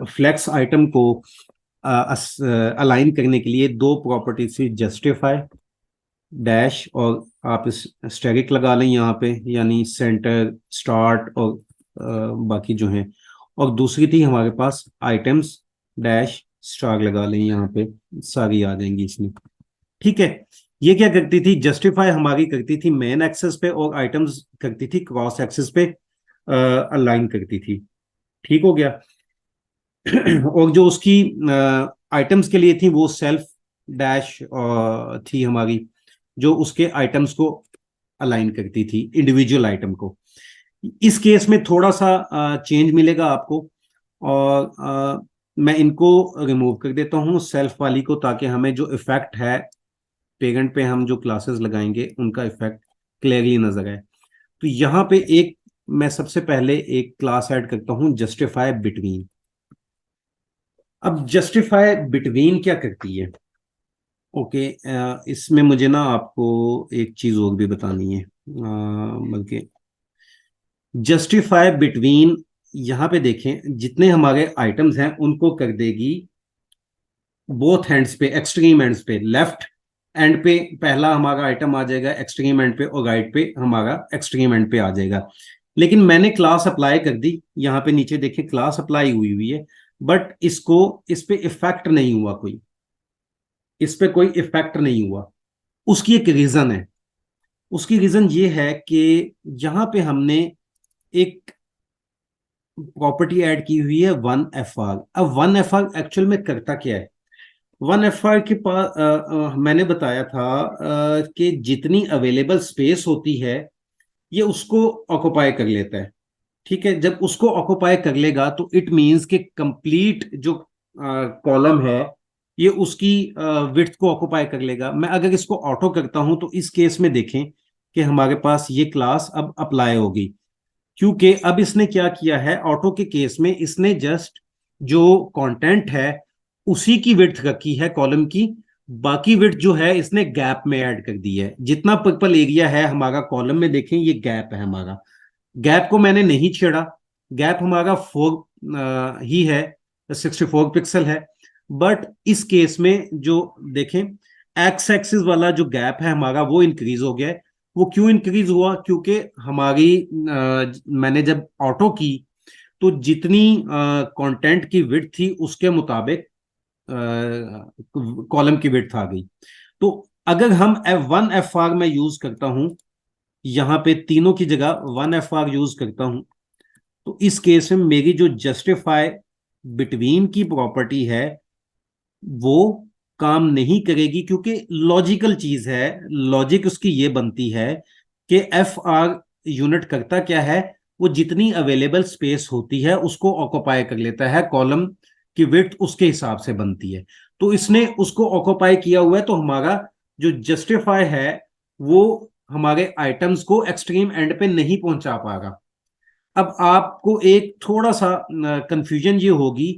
फ्लेक्स आइटम को अलाइन करने के लिए दो प्रॉपर्टी थी, जस्टिफाई डैश, और आप इस स्टैटिक लगा लें यहाँ पे, यानी सेंटर, स्टार्ट और बाकी जो हैं, और दूसरी थी हमारे पास आइटम्स डैश स्टार लगा लें यहाँ पे, सारी आ जाएंगी इसमें। ठीक है, ये क्या करती थी, जस्टिफाई हमारी करती थी मेन एक्सेस पे और आइटम्स करती थी क्रॉस एक्सेस पे अलाइन करती थी। ठीक हो गया। और जो उसकी आइटम्स के लिए थी वो सेल्फ डैश थी हमारी, जो उसके आइटम्स को अलाइन करती थी, इंडिविजुअल आइटम को। इस केस में थोड़ा सा चेंज मिलेगा आपको, और मैं इनको रिमूव कर देता हूँ सेल्फ वाली को, ताकि हमें जो इफेक्ट है पेरेंट पे हम जो क्लासेस लगाएंगे उनका इफेक्ट क्लियरली नजर आए। तो यहाँ पे एक मैं सबसे पहले एक क्लास ऐड करता हूँ जस्टिफाई बिटवीन। अब जस्टिफाई बिटवीन क्या करती है? ओके, इसमें मुझे ना आपको एक चीज और भी बतानी है, बल्कि जस्टिफाई बिटवीन यहाँ पे देखें, जितने हमारे आइटम्स हैं उनको कर देगी बोथ हैंड्स पे, एक्सट्रीम एंड्स पे। लेफ्ट एंड पे पहला हमारा आइटम आ जाएगा एक्सट्रीम एंड पे, और राइट पे हमारा एक्सट्रीम एंड पे आ जाएगा। लेकिन मैंने क्लास अप्लाई कर दी, यहाँ पे नीचे देखिए क्लास अप्लाई हुई हुई है, बट इसको इस पे इफेक्ट नहीं हुआ, कोई इस पे कोई इफेक्ट नहीं हुआ। उसकी एक रीजन है। उसकी रीजन ये है कि यहाँ पे हमने एक प्रॉपर्टी ऐड की हुई है 1FR। अब 1FR एक्चुअल में करता क्या है? 1FR के पास मैंने बताया था कि जितनी अवेलेबल स्पेस होती है ये उसको ऑक्युपाई कर लेता है। ठीक है, जब उसको ऑक्युपाई कर लेगा तो इट मींस कि कंप्लीट जो कॉलम है ये उसकी विड्थ को ऑक्युपाई कर लेगा। मैं अगर इसको ऑटो करता हूं तो इस केस में देखें कि हमारे पास ये क्लास अब अप्लाई होगी, क्योंकि अब इसने क्या किया है, ऑटो के केस में इसने जस्ट जो कंटेंट है उसी की विड्थ रखी है कॉलम की, बाकी विड्थ जो है इसने गैप में ऐड कर दी है। जितना पर्पल एरिया है हमारा कॉलम में, देखें ये गैप है हमारा, गैप को मैंने नहीं छेड़ा, गैप हमारा 4 ही है, 64 पिक्सल है। बट इस केस में जो देखें एक्स एक्सिस वाला जो गैप है हमारा वो इंक्रीज हो गया है। वो क्यों इंक्रीज हुआ? क्योंकि हमारी मैंने जब ऑटो की तो जितनी कंटेंट की विड्थ थी उसके मुताबिक कॉलम की विड्थ आ गई। तो अगर हम F1FR में यूज करता हूं, यहां पे तीनों की जगह 1FR यूज करता हूं, तो इस केस में मेरी जो जस्टिफाई बिटवीन की प्रॉपर्टी है वो काम नहीं करेगी, क्योंकि लॉजिकल चीज है। लॉजिक उसकी ये बनती है कि FR यूनिट करता क्या है, वो जितनी अवेलेबल स्पेस होती है उसको ऑक्युपाई कर लेता है, कॉलम की विड्थ उसके हिसाब से बनती है। तो इसने उसको ऑक्युपाई किया हुआ है, तो हमारा जो जस्टिफाई है वो हमारे आइटम्स को एक्सट्रीम एंड पे नहीं पहुंचा पाएगा। अब आपको एक थोड़ा सा कंफ्यूजन ये होगी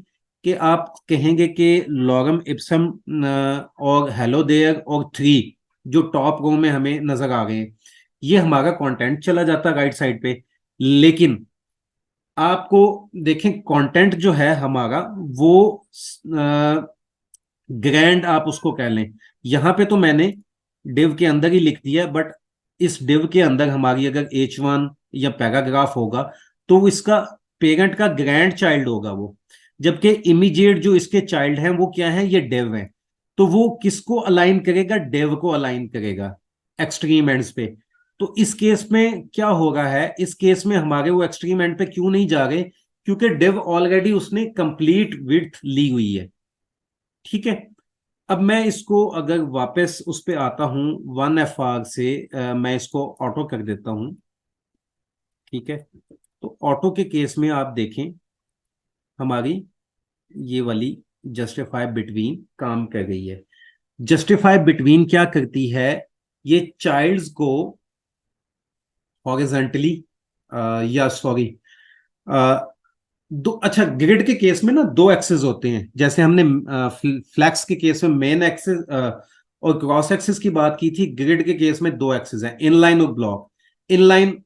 कि आप कहेंगे कि लॉरम इप्सम और हेलो देयर और 3 जो टॉप रो में हमें नजर आ गए हैं, ये हमारा कंटेंट चला जाता है राइट साइड पे। लेकिन आपको देखें कंटेंट जो है हमारा वो ग्रैंड आप उसको कह लें, यहां पे तो मैंने डिव के अंदर ही लिख दिया, बट इस डिव के अंदर हमारी अगर H1 या पैराग्राफ होगा तो इसका पेरेंट का ग्रैंड चाइल्ड होगा वो, जबकि इमीडिएट जो इसके चाइल्ड हैं वो क्या है, ये डिव है। तो वो किसको अलाइन करेगा? डिव को अलाइन करेगा एक्सट्रीम एंड्स पे। तो इस केस में क्या हो रहा है, इस केस में हमारे वो एक्सट्रीम एंड पे क्यों नहीं जा रहे? क्योंकि डिव ऑलरेडी उसने कंप्लीट विड्थ ली हुई है। ठीक है, अब मैं इसको अगर वापस उस पे आता हूं 1FR से, मैं इसको ऑटो कर देता हूं। ठीक है, तो ऑटो के केस में आप देखें हमारी ये वाली जस्टिफाई बिटवीन काम कर गई है। जस्टिफाई बिटवीन क्या करती है, ये चाइल्ड्स को हॉरिजॉन्टली या सॉरी दो, अच्छा ग्रिड के केस में ना दो एक्सेस होते हैं, जैसे हमने फ्लैक्स के केस में मेन एक्सेस और क्रॉस एक्सेस की बात की थी। ग्रिड के केस में दो एक्सेस हैं, इनलाइन और block. Inline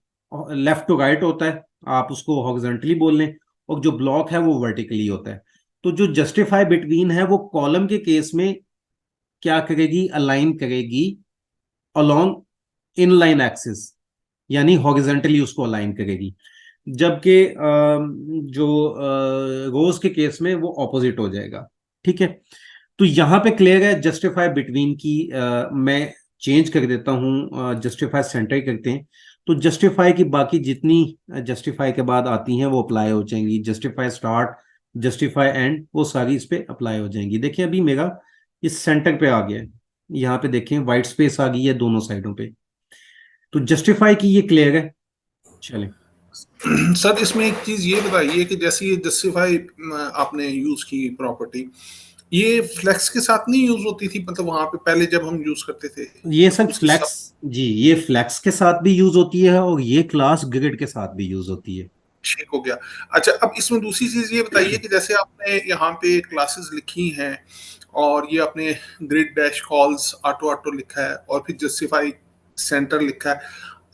left to right होता है, आप उसको हॉरिजॉन्टली बोल लें, और जो ब्लॉक है वो वर्टिकली होता है। तो जो जस्टिफाई बिटवीन है वो कॉलम के केस में क्या करेगी, अलाइन करेगी अलोंग इनलाइन एक्सिस, यानी हॉरिजॉन्टली उसको अलाइन करेगी। जबकि जो रोज के केस में वो ऑपोजिट हो जाएगा। ठीक है, तो यहां पे क्लियर है जस्टिफाई बिटवीन की मैं चेंज कर देता हूँ, जस्टिफाई सेंटर करते हैं, तो जस्टिफाई की बाकी जितनी जस्टिफाई के बाद आती हैं वो अप्लाई हो जाएंगी, जस्टिफाई स्टार्ट, जस्टिफाई एंड, वो सारी इस पे अप्लाई हो जाएंगी। देखिए अभी मेरा इस सेंटर पे आ गया है, यहाँ पे देखें वाइट स्पेस आ गई है दोनों साइडों पे, तो जस्टिफाई की ये क्लियर है। चलें, सर इसमें एक चीज ये बताइए कि जैसे ये जस्टिफाई आपने यूज की प्रॉपर्टी, ये फ्लेक्स के साथ नहीं यूज होती थी, मतलब वहां पे पहले जब हम यूज करते थे ये सब उसके फ्लैक्स, साथ? जी ये फ्लैक्स के साथ भी यूज होती है और ये क्लास ग्रिड के साथ भी यूज होती है। ठीक हो गया। अच्छा, अब इसमें दूसरी चीज ये बताइए कि जैसे आपने यहाँ पे क्लासेस लिखी हैं और ये आपने grid dash calls auto auto लिखा है और फिर जस्टिफाई सेंटर लिखा है,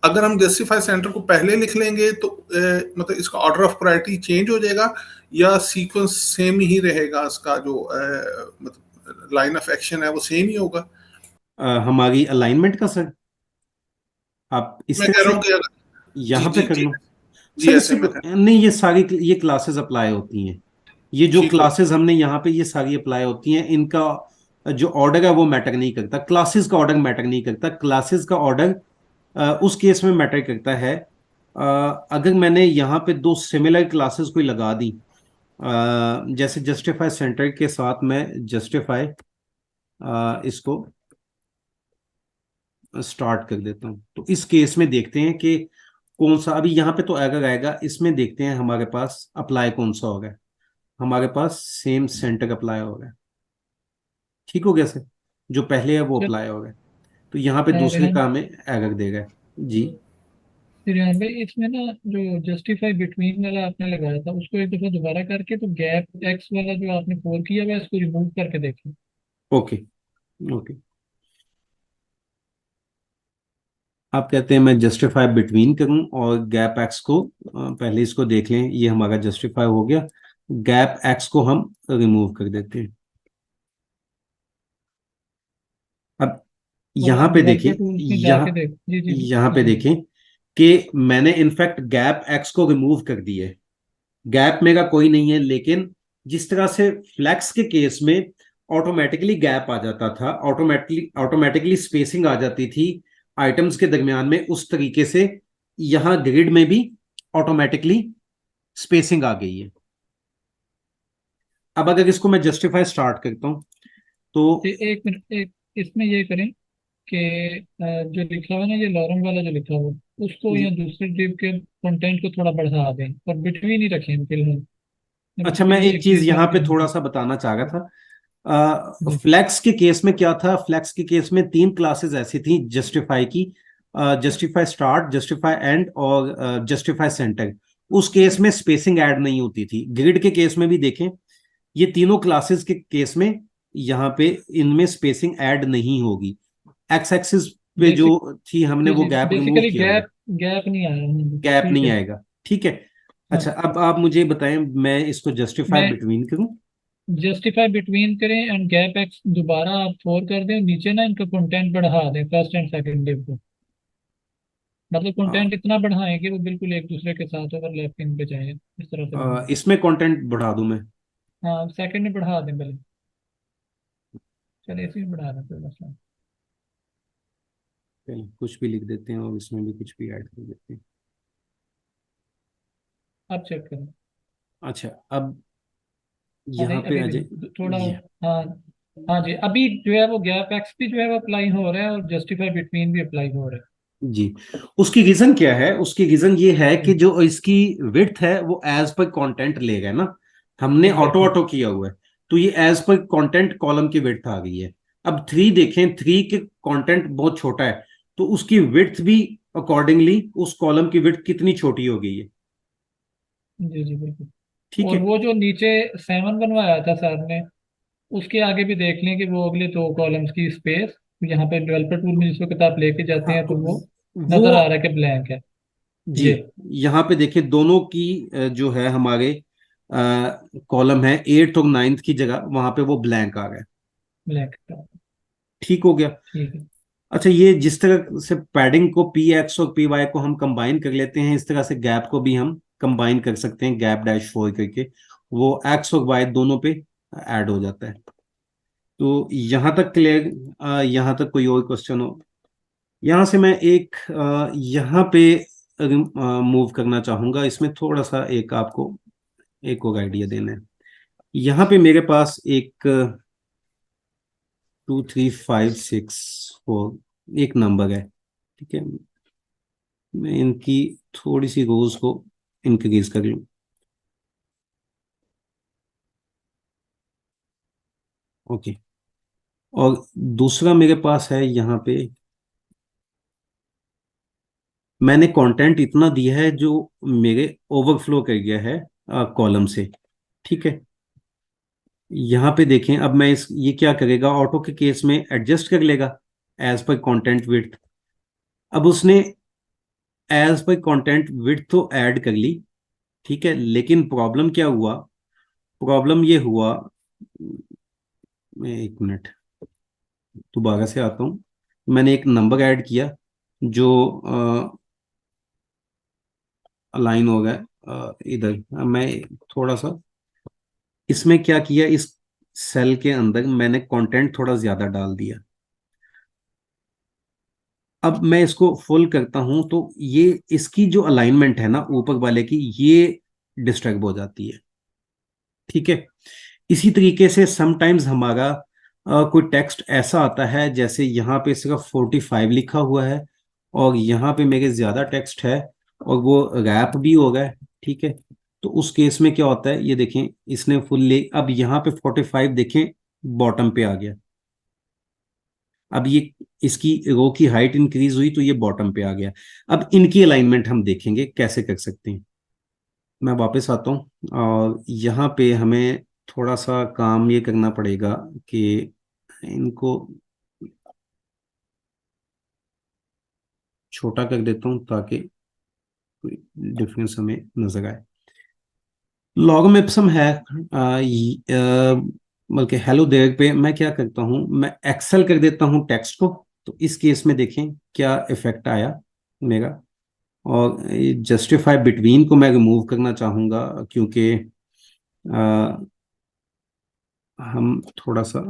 अगर हम जस्टिफाई सेंटर को पहले लिख लेंगे तो मतलब इसका ऑर्डर ऑफ प्रायोरिटी चेंज हो जाएगा या सीक्वेंस सेम ही रहेगा, इसका जो मतलब लाइन ऑफ एक्शन है वो सेम ही होगा? हमारी अलाइनमेंट का सर, आप इस मैं तरह कह रहा से हूँ कि अगर, जी यहाँ पे जी कर जी, लो जी सर, ऐसे इससे मैं कह, नहीं, ये सारी ये क्लासेस अप्लाई होती हैं, ये जो ठीक हो, क्लासेस हमने यहाँ पे ये सारी अप्लाई होती हैं, इनका जो ऑर्डर है वो मैटर नहीं करता, क्लासेस का ऑर्डर मैटर नहीं करता, क्लासेस का ऑर्डर उस केस में मैटर करता है अगर मैंने यहाँ पे दो सिमिलर क्लासेस कोई लगा दी, जैसे जस्टिफाई सेंटर के साथ मैं जस्टिफाई इसको स्टार्ट कर देता हूँ, तो इस केस में देखते हैं कि कौन सा, अभी यहाँ पे तो एरर आएगा, इसमें देखते हैं हमारे पास अप्लाई कौन सा होगा, हमारे पास सेम सेंटर अप्लाई होगा, ठीक हो गया सर, जो पहले है वो सर अप्लाई होगा, तो यहाँ पे दूसरे रेहान, काम में एरर देगा। जी फिर यहाँ पे इसमें ना जो जस्टिफाई बिटवीन वाला आपने लगाया था उसको एक दफा दोबारा करके तो गैप एक्स वाला जो आपने फोर किया हुआ है इसको रिमूव करके देखें। ओके, ओके, आप कहते हैं मैं जस्टिफाई बिटवीन करूं और गैप एक्स को पहले इसको देख लें, ये हमारा जस्टिफाई हो गया, गैप एक्स को हम रिमूव कर देते हैं। अब और यहाँ आप पे डेवलपर देखें, टूल्स में जाके यहाँ देख, जी जी यहाँ पे जी। देखें कि मैंने इनफैक्ट गैप एक्स को रिमूव कर दिया है, गैप मेरा कोई नहीं है, लेकिन जिस तरह से फ्लैक्स के केस में ऑटोमेटिकली गैप आ जाता था, ऑटोमेटिकली ऑटोमेटिकली स्पेसिंग आ जाती थी आइटम्स के दरमियान में, उस तरीके से यहाँ ग्रिड में भी ऑटोमेटिकली स्पेसिंग आ गई है। अब अगर इसको मैं जस्टिफाई स्टार्ट करता हूं तो एक मिनट, एक इसमें ये करें कि जो लिखा हुआ है ना ये लॉरम वाला जो लिखा हुआ है उसको या दूसरे डिव के कंटेंट को थोड़ा बढ़ा दें और बिटवीन ही रखें फिलहाल, अच्छा, मैं बिटवीन एक एक चीज चीज यहाँ पे रखें। थोड़ा सा बताना चाह रहा था, जी फ्लैक्स के केस में क्या था, फ्लैक्स के केस में तीन क्लासेस ऐसी थी जस्टिफाई की, जस्टिफाई स्टार्ट, जस्टिफाई एंड और जस्टिफाई सेंटर, उस केस में स्पेसिंग ऐड नहीं होती थी। ग्रिड के केस में भी देखें, ये तीनों क्लासेस के केस में यहाँ पे इनमें स्पेसिंग ऐड नहीं होगी, एक्स एक्सिस पे जो बेसिक, थी हमने जी वो जी गैप रिमूव बेसिकली किया हुआ है, गैप, गैप नहीं आया है। गैप ठीक नहीं है। आएगा, ठीक है। हाँ, अच्छा, अब आप मुझे बताएं, मैं इसको जस्टिफाई मैं बिटवीन करूं? जस्टिफाई बिटवीन करें एंड गैप एक्स दोबारा आप फोर कर दें, नीचे ना इनका कंटेंट बढ़ा दें फर्स्ट एंड सेकंड डिव को, मतलब कंटेंट इतना बढ़ाएं कि वो बिल्कुल एक दूसरे के साथ ओवरलैपिंग पे जाए, इस तरह से बनाएं। इसमें कंटेंट बढ़ा दूं मैं? हाँ सेकंड में बढ़ा दें पहले, चलिए इसी में बढ़ा दें थोड़ा सा। चलिए, कुछ भी लिख देते हैं और इसमें भी कुछ भी ऐड कर देते हैं। अब चेक करें। अच्छा, अब हाँ यहाँ नहीं पे अभी आ भी जाए, नहीं, थोड़ा। हाँ हाँ जी, अभी जो है वो गैप एक्स भी जो है वो अप्लाई हो रहा है और जस्टिफाई बिटवीन भी अप्लाई हो रहा जी, उसकी रीजन क्या है, उसकी रीजन ये है है। कि जो इसकी विड्थ है वो एज पर कंटेंट लेगा ना, हमने ऑटो एग्जैक्टली। ऑटो किया हुआ है, तो ये एज पर कंटेंट कॉलम की विड्थ आ गई है। अब थ्री देखें, थ्री के कंटेंट बहुत छोटा है, तो उसकी विड्थ भी अकॉर्डिंगली उस कॉलम की विड्थ कितनी छोटी हो गई है, जी जी बिल्कुल। ठीक और है। वो जो नीचे सेवन बनवाया था सर ने, उसके आगे भी देख लें कि वो अगले दो कॉलम्स की स्पेस, यहाँ पे डेवलपर टूल में जिस वक्त आप लेके जाते हाँ, हैं तो वो वो नजर आ रहा है कि ब्लैंक है। जी, ये यहाँ पे देखिए दोनों की जो है हमारे कॉलम है, एट्थ और नाइन्थ की जगह वहां पे वो ब्लैंक आ गया, ब्लैंक है। ठीक हो गया। ठीक है। अच्छा, ये जिस तरह से पैडिंग को पी एक्स और पी वाई को हम कंबाइन कर लेते हैं, इस तरह से गैप को भी हम कंबाइन कर सकते हैं, गैप डैश फोर करके, वो एक्स और वाई दोनों पे ऐड हो जाता है। तो यहाँ तक क्लियर, यहाँ तक कोई और क्वेश्चन हो? यहाँ से मैं एक यहाँ पे मूव करना चाहूंगा। इसमें थोड़ा सा एक आपको एक और आइडिया देना है। यहाँ पे मेरे पास एक 2 3 5 6 4 एक नंबर है, ठीक है। मैं इनकी थोड़ी सी रोज को इंक्रीज कर लूँ। ओके। और दूसरा मेरे पास है यहाँ पे, मैंने कंटेंट इतना दिया है जो मेरे ओवरफ्लो कर गया है कॉलम से, ठीक है। यहाँ पे देखें, अब मैं इस ये क्या करेगा, ऑटो के केस में एडजस्ट कर लेगा एज पर कंटेंट विड्थ। अब उसने एज पर कंटेंट विड्थ तो ऐड कर ली, ठीक है, लेकिन प्रॉब्लम क्या हुआ, प्रॉब्लम ये हुआ, मैं एक मिनट दोबारा से आता हूँ। मैंने एक नंबर ऐड किया जो अलाइन हो गया इधर। मैं थोड़ा सा इसमें क्या किया, इस सेल के अंदर मैंने कंटेंट थोड़ा ज्यादा डाल दिया। अब मैं इसको फुल करता हूं तो ये इसकी जो अलाइनमेंट है ना ऊपर वाले की, ये डिस्टर्ब हो जाती है, ठीक है। इसी तरीके से समटाइम्स हमारा कोई टेक्स्ट ऐसा आता है, जैसे यहाँ पे सिर्फ 45 लिखा हुआ है और यहाँ पे मेरे ज्यादा टेक्स्ट है और वो रैप भी हो गया है, ठीक है। तो उस केस में क्या होता है, ये देखें इसने फुल अब यहाँ पे 45 देखें बॉटम पे आ गया। अब ये इसकी रो की हाइट इंक्रीज हुई तो ये बॉटम पे आ गया। अब इनकी अलाइनमेंट हम देखेंगे कैसे कर सकते हैं। मैं वापस आता हूँ और यहाँ पे हमें थोड़ा सा काम ये करना पड़ेगा कि इनको छोटा कर देता हूँ ताकि कोई डिफरेंस हमें नजर आए। लॉगरिथम है बल्कि हेलो देयर पे मैं क्या करता हूँ, मैं एक्सेल कर देता हूँ टेक्स्ट को। तो इस केस में देखें क्या इफेक्ट आया मेरा। और जस्टिफाई बिटवीन को मैं रिमूव करना चाहूंगा क्योंकि हम थोड़ा सा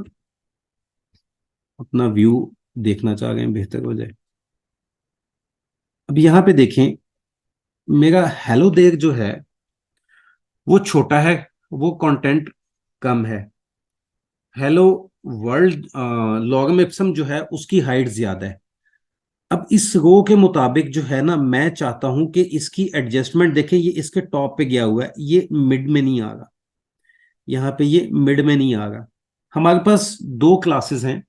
अपना व्यू देखना चाह रहे हैं, बेहतर हो जाए। अब यहाँ पे देखें मेरा हेलो देयर जो है वो छोटा है, वो कंटेंट कम है। हेलो वर्ल्ड लॉगरिथम जो है उसकी हाइट ज्यादा है। अब इस रो के मुताबिक जो है ना, मैं चाहता हूं कि इसकी एडजस्टमेंट देखें, ये इसके टॉप पे गया हुआ है, ये मिड में नहीं आ रहा, यहाँ पे ये मिड में नहीं आ रहा। हमारे पास दो क्लासेस हैं,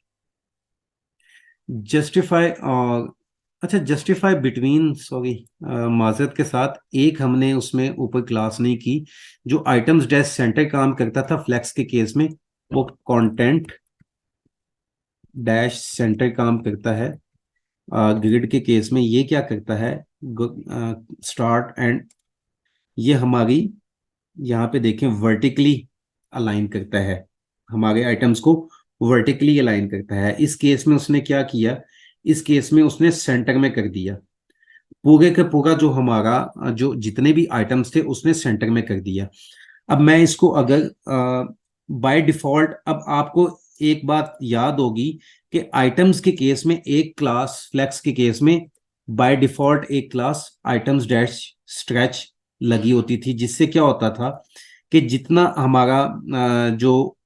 जस्टिफाई और अच्छा जस्टिफाई बिटवीन, सॉरी माजरत के साथ, एक हमने उसमें ऊपर क्लास नहीं की। जो आइटम्स डैश सेंटर काम करता था फ्लेक्स के केस में, वो कंटेंट डैश सेंटर काम करता है। ग्रिड के केस में ये क्या करता है, स्टार्ट एंड, ये हमारी यहाँ पे देखें वर्टिकली अलाइन करता है, हमारे आइटम्स को वर्टिकली अलाइन करता है। इस केस में उसने क्या किया, इस केस में उसने सेंटर में कर दिया, पूरे का पूरा जो हमारा जो जितने भी आइटम्स थे उसने सेंटर में कर दिया। अब मैं इसको अगर बाय डिफॉल्ट, अब आपको एक बात याद होगी कि आइटम्स के केस में एक क्लास, फ्लेक्स के केस में बाय डिफॉल्ट एक क्लास आइटम्स डैश स्ट्रेच लगी होती थी, जिससे क्या होता था कि जितना हमारा जो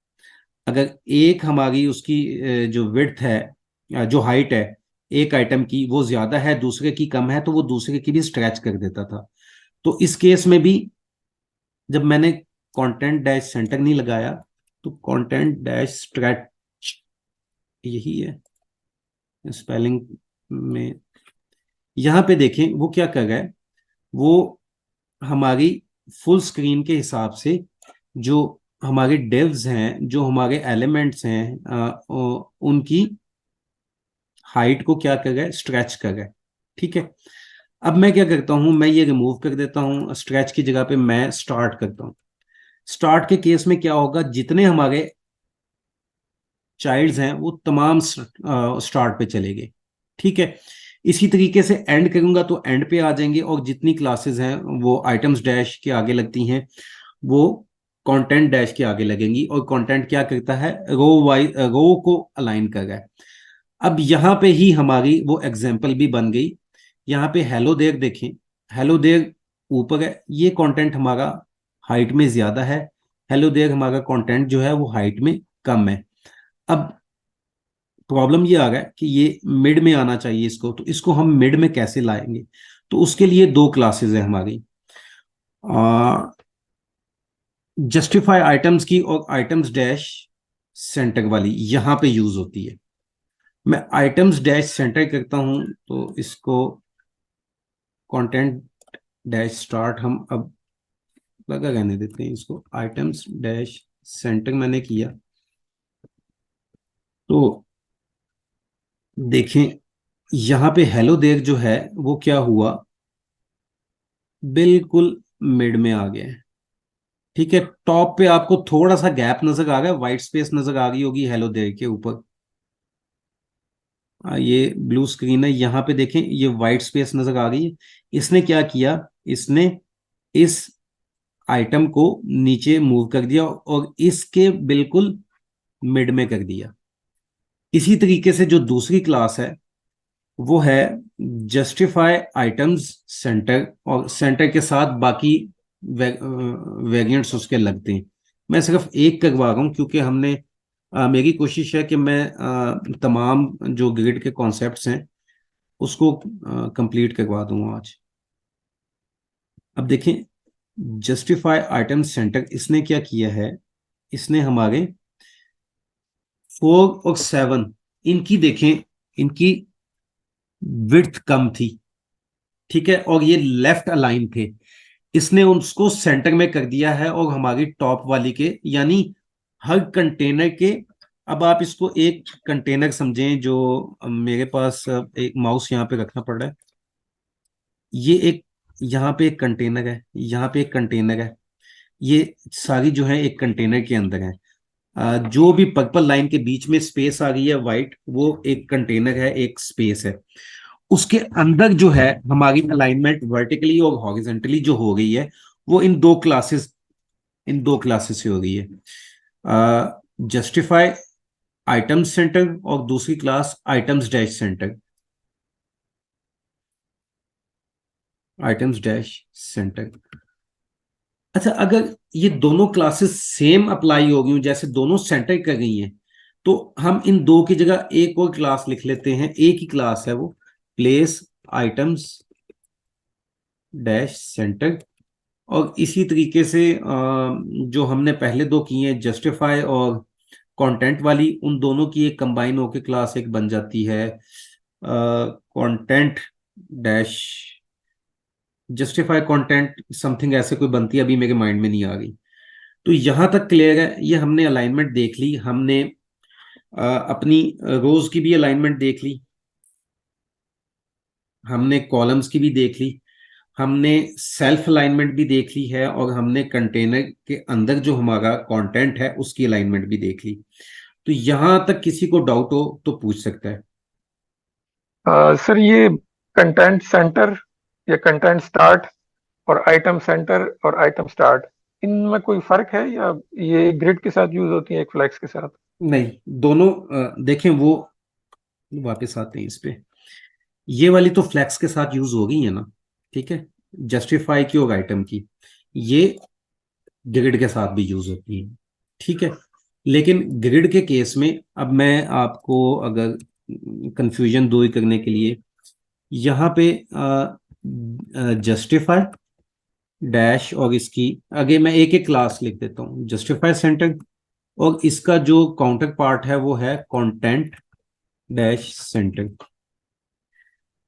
अगर एक हमारी उसकी जो विड्थ है, जो हाइट है एक आइटम की वो ज्यादा है दूसरे की कम है, तो वो दूसरे की भी स्ट्रेच कर देता था। तो इस केस में भी जब मैंने कंटेंट डैश सेंटर नहीं लगाया तो कंटेंट डैश स्ट्रेच, यही है स्पेलिंग में। यहां पे देखें वो क्या कर रहा है, वो हमारी फुल स्क्रीन के हिसाब से जो हमारे डिव्स हैं, जो हमारे एलिमेंट्स हैं, उनकी हाइट को क्या कर रहा है, स्ट्रेच कर रहा है, ठीक है। अब मैं क्या करता हूं, मैं ये रिमूव कर देता हूं, स्ट्रेच की जगह पे मैं स्टार्ट करता हूं। स्टार्ट के केस में क्या होगा, जितने हमारे चाइल्ड्स हैं वो तमाम स्टार्ट पे चले गए, ठीक है। इसी तरीके से एंड करूंगा तो एंड पे आ जाएंगे और जितनी क्लासेस हैं वो आइटम्स डैश के आगे लगती हैं, वो कंटेंट डैश के आगे लगेंगी। और कंटेंट क्या करता है, रो वाइज रो को अलाइन कर रहा है। अब यहाँ पे ही हमारी वो एग्जाम्पल भी बन गई। यहाँ पे हेलो देयर देखें, हेलो देयर ऊपर है, ये कंटेंट हमारा हाइट में ज्यादा है, हेलो देयर हमारा कंटेंट जो है वो हाइट में कम है। अब प्रॉब्लम ये आ गया कि ये मिड में आना चाहिए इसको, तो इसको हम मिड में कैसे लाएंगे? तो उसके लिए दो क्लासेस है हमारी, जस्टिफाई आइटम्स की और आइटम्स डैश सेंटर वाली यहां पे यूज होती है। मैं आइटम्स डैश सेंटर करता हूं तो इसको कंटेंट डैश स्टार्ट हम अब लगा रहने देते हैं, इसको आइटम्स डैश सेंटर मैंने किया तो देखें यहां पे हेलो देयर जो है वो क्या हुआ, बिल्कुल मिड में आ गया है। ठीक है, टॉप पे आपको थोड़ा सा गैप नजर आ रहा है, व्हाइट स्पेस नजर आ रही होगी हेलो देयर के ऊपर। ये ब्लू स्क्रीन है, यहाँ पे देखें ये व्हाइट स्पेस नजर आ गई है। इसने क्या किया, इसने इस आइटम को नीचे मूव कर दिया और इसके बिल्कुल मिड में कर दिया। इसी तरीके से जो दूसरी क्लास है वो है जस्टिफाई आइटम्स सेंटर, और सेंटर के साथ बाकी वेरिएंट्स उसके लगते हैं। मैं सिर्फ एक करवा रहा हूं क्योंकि हमने मेरी कोशिश है कि मैं तमाम जो ग्रिड के कॉन्सेप्ट्स हैं उसको कंप्लीट करवा दूंगा आज। अब देखें जस्टिफाई आइटम सेंटर इसने क्या किया है, इसने हमारे 4 और 7 इनकी देखें, इनकी विड्थ कम थी, ठीक है, और ये लेफ्ट अलाइन थे। इसने उसको सेंटर में कर दिया है और हमारी टॉप वाली के यानी हर कंटेनर के, अब आप इसको एक कंटेनर समझें जो मेरे पास एक माउस यहाँ पे रखना पड़ रहा है, ये एक यहाँ पे एक कंटेनर है, यहाँ पे एक कंटेनर है, ये सारी जो है एक कंटेनर के अंदर है। जो भी पर्पल लाइन के बीच में स्पेस आ गई है वाइट, वो एक कंटेनर है, एक स्पेस है। उसके अंदर जो है हमारी अलाइनमेंट वर्टिकली और हॉरिजॉन्टली जो हो गई है वो इन दो क्लासेस से हो गई है, जस्टिफाई आइटम सेंटर और दूसरी class items dash centre, items dash centre. अच्छा, अगर ये दोनों क्लासेस सेम अप्लाई हो गई, जैसे दोनों सेंटर कर गई हैं, तो हम इन दो की जगह एक और क्लास लिख लेते हैं, एक ही क्लास है वो, प्लेस आइटम्स डैश सेंटर। और इसी तरीके से जो हमने पहले दो की हैं जस्टिफाई और कंटेंट वाली, उन दोनों की एक कंबाइन होकर क्लास एक बन जाती है content dash justify content something, ऐसे कोई बनती है, अभी मेरे माइंड में नहीं आ रही। तो यहां तक क्लियर है, ये हमने अलाइनमेंट देख ली, हमने अपनी रोज की भी अलाइनमेंट देख ली, हमने कॉलम्स की भी देख ली, हमने सेल्फ अलाइनमेंट भी देख ली है, और हमने कंटेनर के अंदर जो हमारा कंटेंट है उसकी अलाइनमेंट भी देख ली। तो यहां तक किसी को डाउट हो तो पूछ सकता है। सर ये कंटेंट सेंटर या कंटेंट स्टार्ट और आइटम सेंटर और आइटम स्टार्ट, इनमें कोई फर्क है या ये ग्रिड के साथ यूज होती है एक फ्लेक्स के साथ? नहीं, दोनों देखें वो वापस आते हैं इस पे, ये वाली तो फ्लैक्स के साथ यूज हो गई है ना, ठीक है, जस्टिफाई की और आइटम की, ये ग्रिड के साथ भी यूज होती है, ठीक है। लेकिन ग्रिड के केस में अब मैं आपको अगर कंफ्यूजन दूर करने के लिए यहाँ पे जस्टिफाई डैश और इसकी आगे मैं एक एक क्लास लिख देता हूँ, जस्टिफाई सेंटर, और इसका जो काउंटर पार्ट है वो है content dash centre.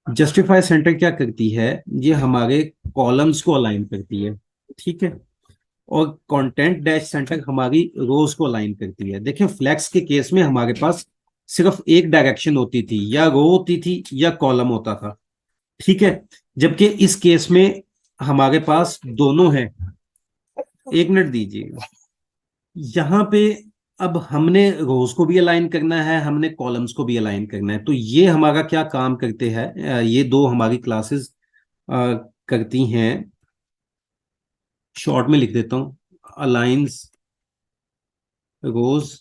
Justify centre क्या करती है, ये हमारे कॉलम्स को अलाइन करती है, ठीक है, और कंटेंट डैश सेंटर हमारी रोज को अलाइन करती है। देखिए फ्लैक्स के केस में हमारे पास सिर्फ एक डायरेक्शन होती थी, या रो होती थी या कॉलम होता था, ठीक है, जबकि इस केस में हमारे पास दोनों है। एक मिनट दीजिए, यहाँ पे अब हमने रोज को भी अलाइन करना है, हमने कॉलम्स को भी अलाइन करना है, तो ये हमारा क्या काम करते हैं, ये दो हमारी क्लासेस करती हैं, शॉर्ट में लिख देता हूं, अलाइंस रोज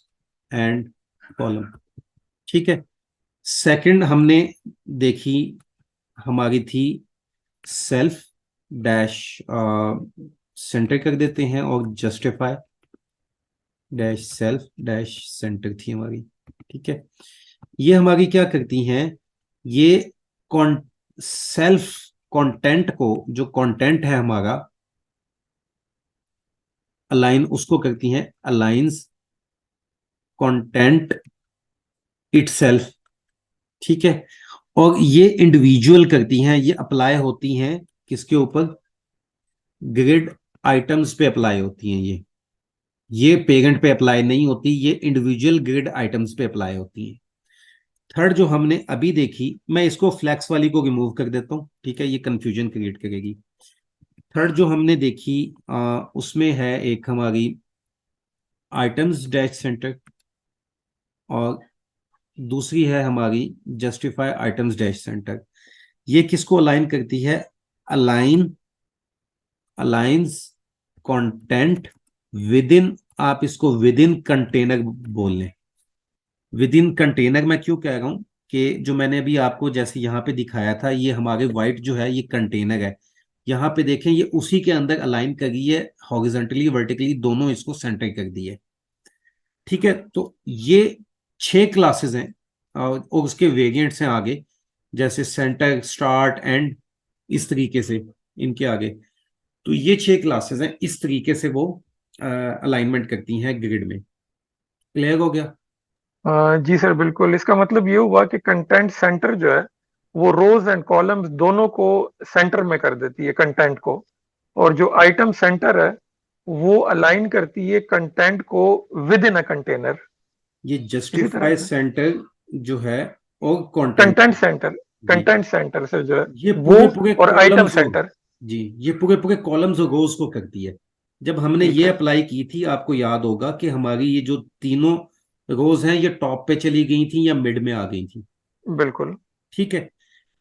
एंड कॉलम, ठीक है। सेकंड हमने देखी हमारी थी सेल्फ डैश सेंटर कर देते हैं और justify dash self dash centre थी हमारी। ठीक है, ये हमारी क्या करती हैं, ये सेल्फ कंटेंट को, जो कंटेंट है हमारा अलाइन, उसको करती हैं अलाइंस कंटेंट इटसेल्फ। ठीक है, और ये इंडिविजुअल करती हैं, ये अप्लाई होती हैं किसके ऊपर, ग्रिड आइटम्स पे अप्लाई होती हैं। ये पेरेंट पे अप्लाई नहीं होती, ये इंडिविजुअल ग्रिड आइटम्स पे अप्लाई होती हैं। थर्ड जो हमने अभी देखी, मैं इसको फ्लैक्स वाली को रिमूव कर देता हूं, ठीक है, ये कंफ्यूजन क्रिएट करेगी। थर्ड जो हमने देखी उसमें है एक हमारी आइटम्स डैश सेंटर, और दूसरी है हमारी जस्टिफाई आइटम्स डैश सेंटर। ये किसको अलाइन करती है, अलाइंस कंटेंट विद इन, आप इसको विद इन कंटेनर बोल लें। विद इन कंटेनर मैं क्यों कह रहा हूं कि जो मैंने अभी आपको जैसे यहां पे दिखाया था, ये हमारे व्हाइट जो है ये कंटेनर है, यहां पे देखें ये उसी के अंदर अलाइन करी है, हॉरिजॉन्टली वर्टिकली दोनों इसको सेंटर कर दिए। ठीक है, तो ये 6 क्लासेस हैं और उसके वेरिएंट्स हैं आगे, जैसे सेंटर स्टार्ट एंड, इस तरीके से इनके आगे। तो ये 6 क्लासेस हैं, इस तरीके से वो अलाइनमेंट करती हैं ग्रिड में। क्लियर हो गया? जी सर, बिल्कुल। इसका मतलब ये हुआ कि कंटेंट सेंटर जो है वो रोज एंड कॉलम्स दोनों को सेंटर में कर देती है कंटेंट को, और जो आइटम सेंटर है वो अलाइन करती है कंटेंट को विद इन अ कंटेनर। ये इसी जस्टिफाई तरह से सेंटर जो है और कंटेंट जी, सेंटर से जो है ये वो, पूरे पूरे और आइटम कॉलम्स को, सेंटर। जी, ये पूरे पूरे कॉलम्स और रोज को करती है। जब हमने ठीक ये है, अप्लाई की थी, आपको याद होगा कि हमारी ये जो तीनों रोज हैं ये टॉप पे चली गई थी या मिड में आ गई थी। बिल्कुल। ठीक है,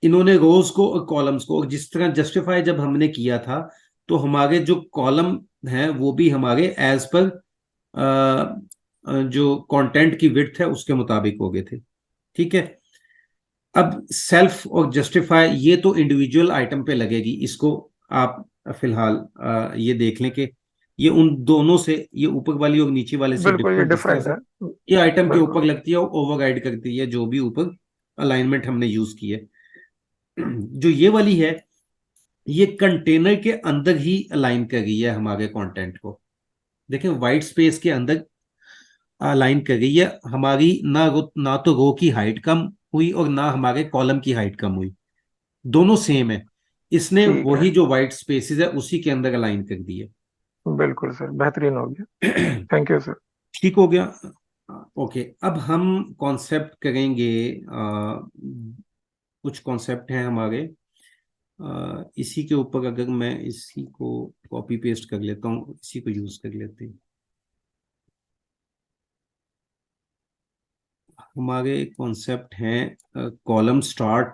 इन्होंने रोज को और कॉलम्स को, और जिस तरह जस्टिफाई जब हमने किया था, तो हमारे जो कॉलम हैं वो भी हमारे एज पर जो कंटेंट की विड्थ है उसके मुताबिक हो गए थे। ठीक है, अब सेल्फ और जस्टिफाई ये तो इंडिविजुअल आइटम पे लगेगी, इसको आप फिलहाल ये देख लें कि ये उन दोनों से, ये ऊपर वाली और नीचे वाले से बिल्कुल ये डिफरेंट, जिस तरह डिफरेंट से है। ये आइटम के ऊपर बिल्कुल लगती है और ओवरराइड करती है जो भी ऊपर अलाइनमेंट हमने यूज की है। जो ये वाली है, ये कंटेनर के अंदर ही अलाइन कर रही है हमारे कंटेंट को। देखें, व्हाइट स्पेस के अंदर अलाइन कर रही है हमारी, ना तो रो की हाइट कम हुई और ना हमारे कॉलम की हाइट कम हुई, दोनों सेम है। इसने ठीक है। वही जो व्हाइट स्पेसेस है उसी के अंदर अलाइन कर दी है। बिल्कुल सर, बेहतरीन हो गया। Thank you sir. ठीक हो गया? ओके, अब हम कॉन्सेप्ट करेंगे, कुछ कॉन्सेप्ट हैं हमारे, इसी के ऊपर अगर मैं इसी को कॉपी पेस्ट कर लेता हूँ, इसी को यूज कर लेते हैं। हमारे कॉन्सेप्ट हैं कॉलम स्टार्ट,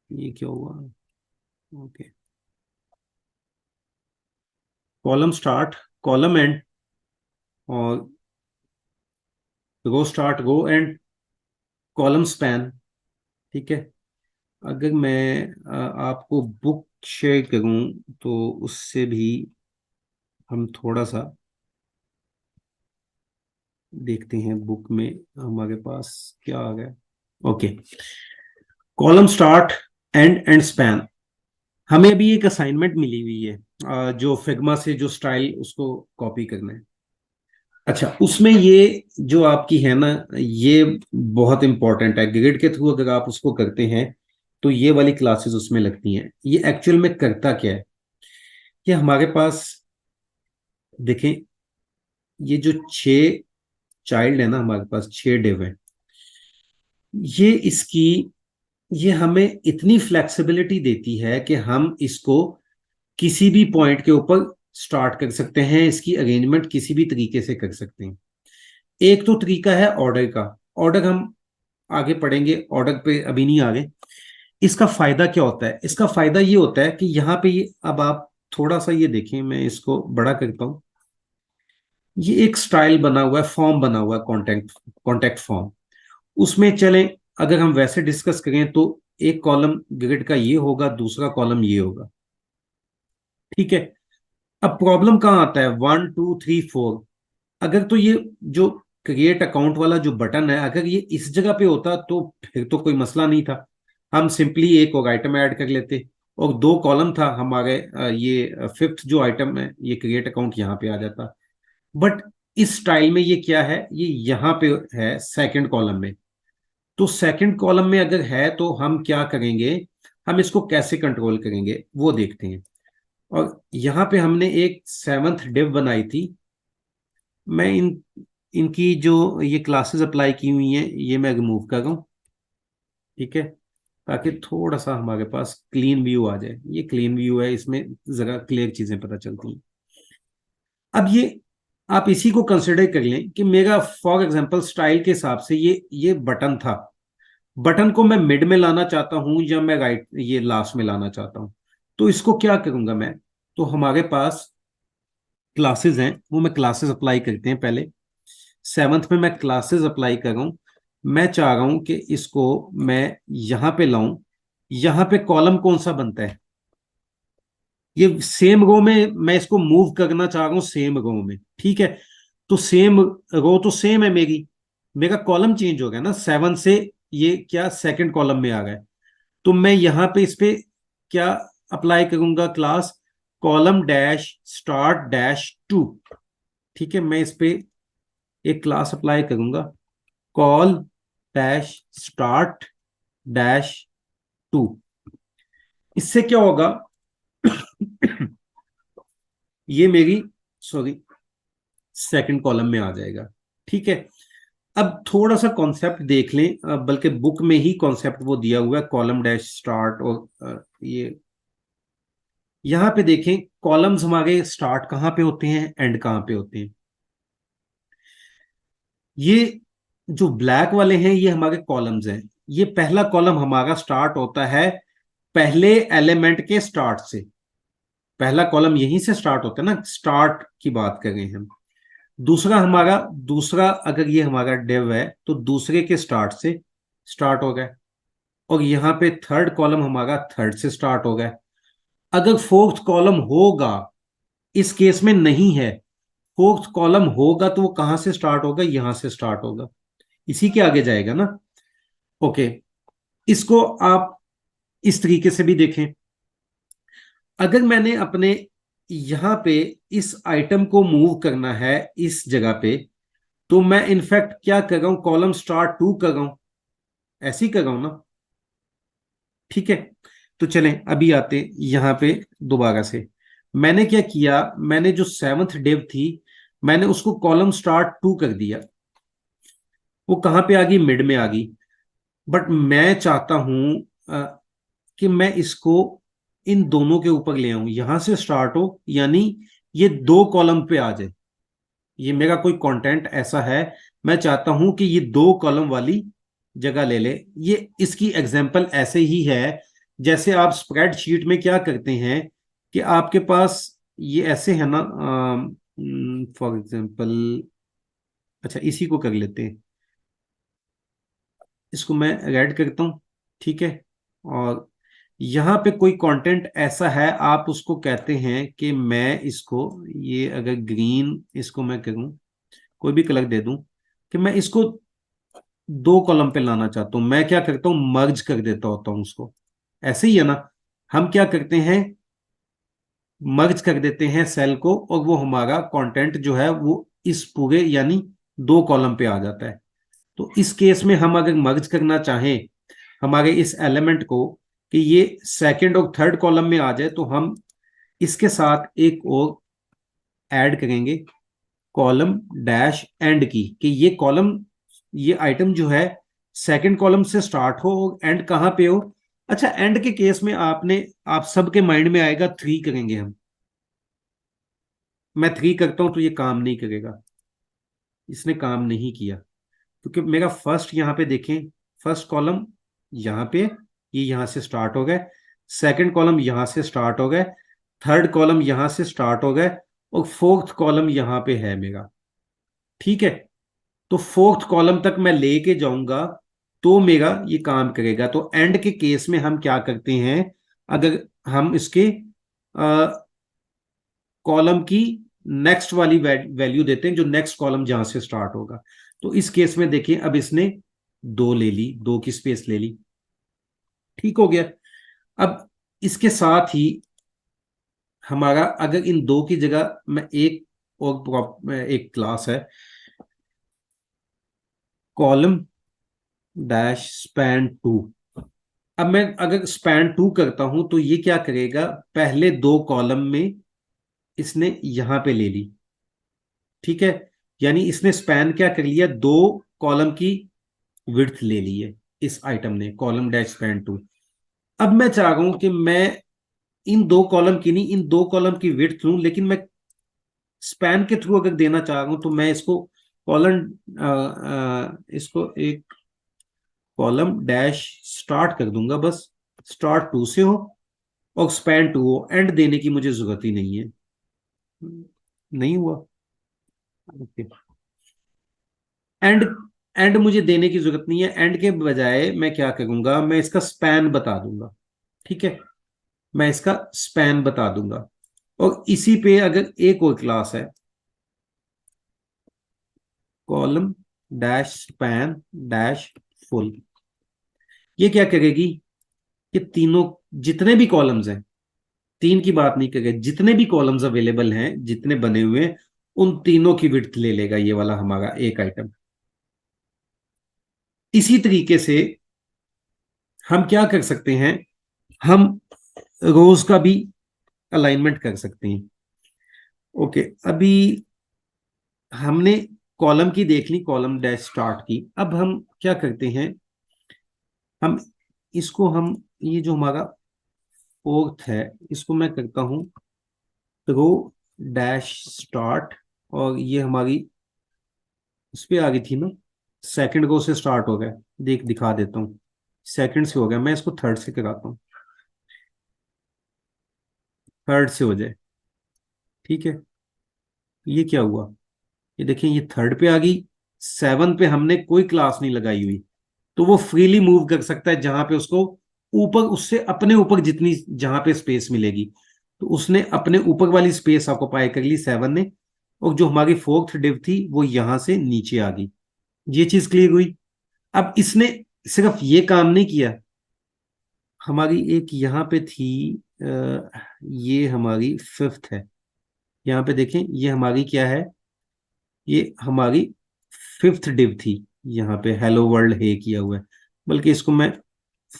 ये क्या हुआ, okay, column start, column end, और row start, row end, column span. ठीक है, अगर मैं आपको बुक शेयर करूं तो उससे भी हम थोड़ा सा देखते हैं बुक में हमारे पास क्या आ गया। Okay, column start, and span. हमें अभी एक असाइनमेंट मिली हुई है, जो फिग्मा से जो स्टाइल उसको कॉपी करना है। अच्छा, उसमें ये जो आपकी है ना, ये बहुत इंपॉर्टेंट है, ग्रिड के थ्रू अगर आप उसको करते हैं तो ये वाली क्लासेस उसमें लगती हैं। ये एक्चुअल में करता क्या है, कि हमारे पास देखें, ये जो 6 चाइल्ड है ना, हमारे पास 6 डिव है, ये इसकी, ये हमें इतनी फ्लेक्सिबिलिटी देती है कि हम इसको किसी भी पॉइंट के ऊपर स्टार्ट कर सकते हैं, इसकी अरेंजमेंट किसी भी तरीके से कर सकते हैं। एक तो तरीका है ऑर्डर का, ऑर्डर हम आगे पढ़ेंगे, ऑर्डर पे अभी नहीं आगे। इसका फायदा क्या होता है, इसका फायदा ये होता है कि यहाँ पे ये, अब आप थोड़ा सा ये देखें, मैं इसको बड़ा करता हूं, ये एक स्टाइल बना हुआ है, फॉर्म बना हुआ है, कॉन्टेक्ट फॉर्म। उसमें चलें, अगर हम वैसे डिस्कस करें तो एक कॉलम ग्रिड का ये होगा, दूसरा कॉलम ये होगा, ठीक है। अब प्रॉब्लम कहाँ आता है, 1 2 3 4। अगर तो ये जो क्रिएट अकाउंट वाला जो बटन है, अगर ये इस जगह पे होता तो फिर तो कोई मसला नहीं था, हम सिंपली एक और आइटम ऐड कर लेते और 2 कॉलम था हमारे, ये फिफ्थ जो आइटम है ये क्रिएट अकाउंट यहाँ पे आ जाता। बट इस स्टाइल में ये क्या है, ये यहाँ पे है सेकंड कॉलम में। तो सेकंड कॉलम में अगर है तो हम क्या करेंगे, हम इसको कैसे कंट्रोल करेंगे वो देखते हैं। और यहाँ पे हमने एक 7th डिव बनाई थी। मैं इनकी जो ये क्लासेस अप्लाई की हुई हैं ये मैं रिमूव कर रहा हूँ, ठीक है, ताकि थोड़ा सा हमारे पास क्लीन व्यू आ जाए। ये क्लीन व्यू है, इसमें जरा क्लियर चीजें पता चलती हैं। अब ये आप इसी को कंसिडर कर लें कि मेरा फॉर एग्जांपल स्टाइल के हिसाब से ये बटन था, बटन को मैं मिड में लाना चाहता हूं या मैं राइट ये लास्ट में लाना चाहता हूं। तो इसको क्या करूंगा मैं, तो हमारे पास क्लासेस हैं, वो मैं क्लासेस अप्लाई करते हैं पहले। 7th में मैं क्लासेस अप्लाई कर रहा हूं। मैं चाह रहा हूं कि इसको मैं यहां पे लाऊं। यहां पे कॉलम कौन सा बनता है, ये सेम रो में मैं इसको मूव करना चाह रहा हूं, सेम रो में, ठीक है। तो सेम रो तो सेम है मेरी, मेरा कॉलम चेंज हो गया ना, 7 से ये क्या सेकंड कॉलम में आ गया। तो मैं यहां पे इस पे क्या अप्लाई करूंगा, class column dash start dash two, ठीक है। मैं इस पे एक क्लास अप्लाई करूंगा, col dash start dash two. इससे क्या होगा ये मेरी सॉरी सेकंड कॉलम में आ जाएगा, ठीक है। अब थोड़ा सा कॉन्सेप्ट देख लें, बल्कि बुक में ही कॉन्सेप्ट वो दिया हुआ है, कॉलम डैश स्टार्ट। और ये यहां पे देखें कॉलम्स हमारे स्टार्ट कहां पे होते हैं, एंड कहां पे होते हैं। ये जो ब्लैक वाले हैं ये हमारे कॉलम्स हैं। ये पहला कॉलम हमारा स्टार्ट होता है पहले एलिमेंट के स्टार्ट से, पहला कॉलम यहीं से स्टार्ट होता है ना, स्टार्ट की बात कर रहे हैं हम। दूसरा अगर ये हमारा डिव है तो दूसरे के स्टार्ट से स्टार्ट हो गया, और यहाँ पे थर्ड कॉलम हमारा थर्ड से स्टार्ट हो गया। अगर फोर्थ कॉलम होगा, इस केस में नहीं है, फोर्थ कॉलम होगा तो वो कहां से स्टार्ट होगा, यहां से स्टार्ट होगा, इसी के आगे जाएगा ना। ओके, इसको आप इस तरीके से भी देखें। अगर मैंने अपने यहां पे इस आइटम को मूव करना है इस जगह पे, तो मैं इनफैक्ट क्या कर रहा हूं, कॉलम स्टार्ट टू कर रहा हूं, ऐसे ही कर रहा हूं ना, ठीक है। तो चलें अभी आते यहां पे दोबारा से। मैंने क्या किया, मैंने जो 7th डिव थी मैंने उसको कॉलम स्टार्ट टू कर दिया। वो कहां पे आ गई, मिड में आ गई। बट मैं चाहता हूं कि मैं इसको इन दोनों के ऊपर ले आऊं, यहां से स्टार्ट हो, यानी ये 2 कॉलम पे आ जाए। ये मेरा कोई कंटेंट ऐसा है, मैं चाहता हूं कि ये 2 कॉलम वाली जगह ले ले। ये इसकी एग्जांपल ऐसे ही है जैसे आप स्प्रेडशीट में क्या करते हैं कि आपके पास ये ऐसे है ना, फॉर एग्जांपल, अच्छा इसी को कर लेते हैं, इसको मैं रेड करता हूं, ठीक है। और यहां पे कोई कंटेंट ऐसा है, आप उसको कहते हैं कि मैं इसको, ये अगर ग्रीन इसको मैं करूं, कोई भी कलर दे दूं, कि मैं इसको 2 कॉलम पे लाना चाहता हूं, मैं क्या करता हूं, मर्ज कर देता होता हूं उसको। ऐसे ही है ना, हम क्या करते हैं, मर्ज कर देते हैं सेल को, और वो हमारा कंटेंट जो है वो इस पूरे यानी 2 कॉलम पे आ जाता है। तो इस केस में हम अगर मर्ज करना चाहें हमारे इस एलिमेंट को कि ये सेकंड और थर्ड कॉलम में आ जाए, तो हम इसके साथ एक और ऐड करेंगे, कॉलम डैश एंड की, कि ये कॉलम, ये आइटम जो है सेकंड कॉलम से स्टार्ट हो और एंड कहां पे हो। अच्छा, एंड के केस में आप सबके माइंड में आएगा 3 करेंगे हम। मैं 3 करता हूं तो ये काम नहीं करेगा, इसने काम नहीं किया, क्योंकि मेरा फर्स्ट यहां पे देखें, फर्स्ट कॉलम यहां पे, ये यहां से स्टार्ट हो गए, सेकंड कॉलम यहां से स्टार्ट हो गए, थर्ड कॉलम यहां से स्टार्ट हो गए, और फोर्थ कॉलम यहां पे है मेरा, ठीक है। तो फोर्थ कॉलम तक मैं लेके जाऊंगा तो मेरा ये काम करेगा। तो एंड के केस में हम क्या करते हैं, अगर हम इसके कॉलम की नेक्स्ट वाली वैल्यू देते हैं, जो नेक्स्ट कॉलम जहां से स्टार्ट होगा। तो इस केस में देखिए, अब इसने 2 ले ली, 2 की स्पेस ले ली, ठीक हो गया। अब इसके साथ ही हमारा, अगर इन 2 की जगह मैं एक क्लास है कॉलम डैश स्पैन 2। अब मैं अगर स्पैन 2 करता हूं तो ये क्या करेगा, पहले 2 कॉलम में इसने यहां पे ले ली, ठीक है। यानी इसने स्पैन क्या कर लिया, 2 कॉलम की विड्थ ले ली है इस आइटम ने, कॉलम डैश स्पैन 2। अब मैं चाह रहा हूं कि मैं इन 2 कॉलम की नहीं, इन 2 कॉलम की विड्थ लूं, लेकिन मैं स्पैन के थ्रू अगर देना चाह रहा हूं तो मैं इसको कॉलम इसको एक कॉलम डैश स्टार्ट कर दूंगा, बस स्टार्ट 2 से हो और स्पैन 2 हो, एंड देने की मुझे जरूरत ही नहीं है। नहीं हुआ, ओके। एंड एंड मुझे देने की जरूरत नहीं है, एंड के बजाय मैं क्या करूंगा, मैं इसका स्पैन बता दूंगा, ठीक है। मैं इसका स्पैन बता दूंगा। और इसी पे अगर एक और क्लास है column dash span dash full, ये क्या करेगी, ये तीनों जितने भी कॉलम्स हैं, 3 की बात नहीं करेगा, जितने भी कॉलम्स अवेलेबल हैं, जितने बने हुए हैं, उन तीनों की विड्थ ले लेगा ये वाला हमारा एक आइटम। इसी तरीके से हम क्या कर सकते हैं, हम रोज का भी अलाइनमेंट कर सकते हैं। ओके, अभी हमने कॉलम की देख ली, कॉलम डैश स्टार्ट की। अब हम क्या करते हैं, हम इसको, हम ये जो हमारा फोर्थ है, इसको मैं करता हूं रो डैश स्टार्ट, और ये हमारी उस पे आ गई थी ना, सेकंड रो से स्टार्ट हो गया, दिखा देता हूँ, सेकंड से हो गया, मैं इसको थर्ड से कराता हूँ, थर्ड से हो जाए, ठीक है। ये क्या हुआ, ये देखिए, ये थर्ड पे आ गई, 7 पे हमने कोई क्लास नहीं लगाई हुई, तो वो फ्रीली मूव कर सकता है जहां पे उसको ऊपर, उससे अपने ऊपर जितनी जहां पे स्पेस मिलेगी, तो उसने अपने ऊपर वाली स्पेस ऑक्युपाई कर ली 7 ने, और जो हमारी फोर्थ डिव थी वो यहां से नीचे आ गई। ये चीज क्लियर हुई। अब इसने सिर्फ ये काम नहीं किया, हमारी एक यहाँ पे थी, ये हमारी फिफ्थ है, यहाँ पे देखें, ये हमारी क्या है, ये हमारी फिफ्थ डिव थी, यहाँ पे हेलो वर्ल्ड है किया हुआ है, बल्कि इसको मैं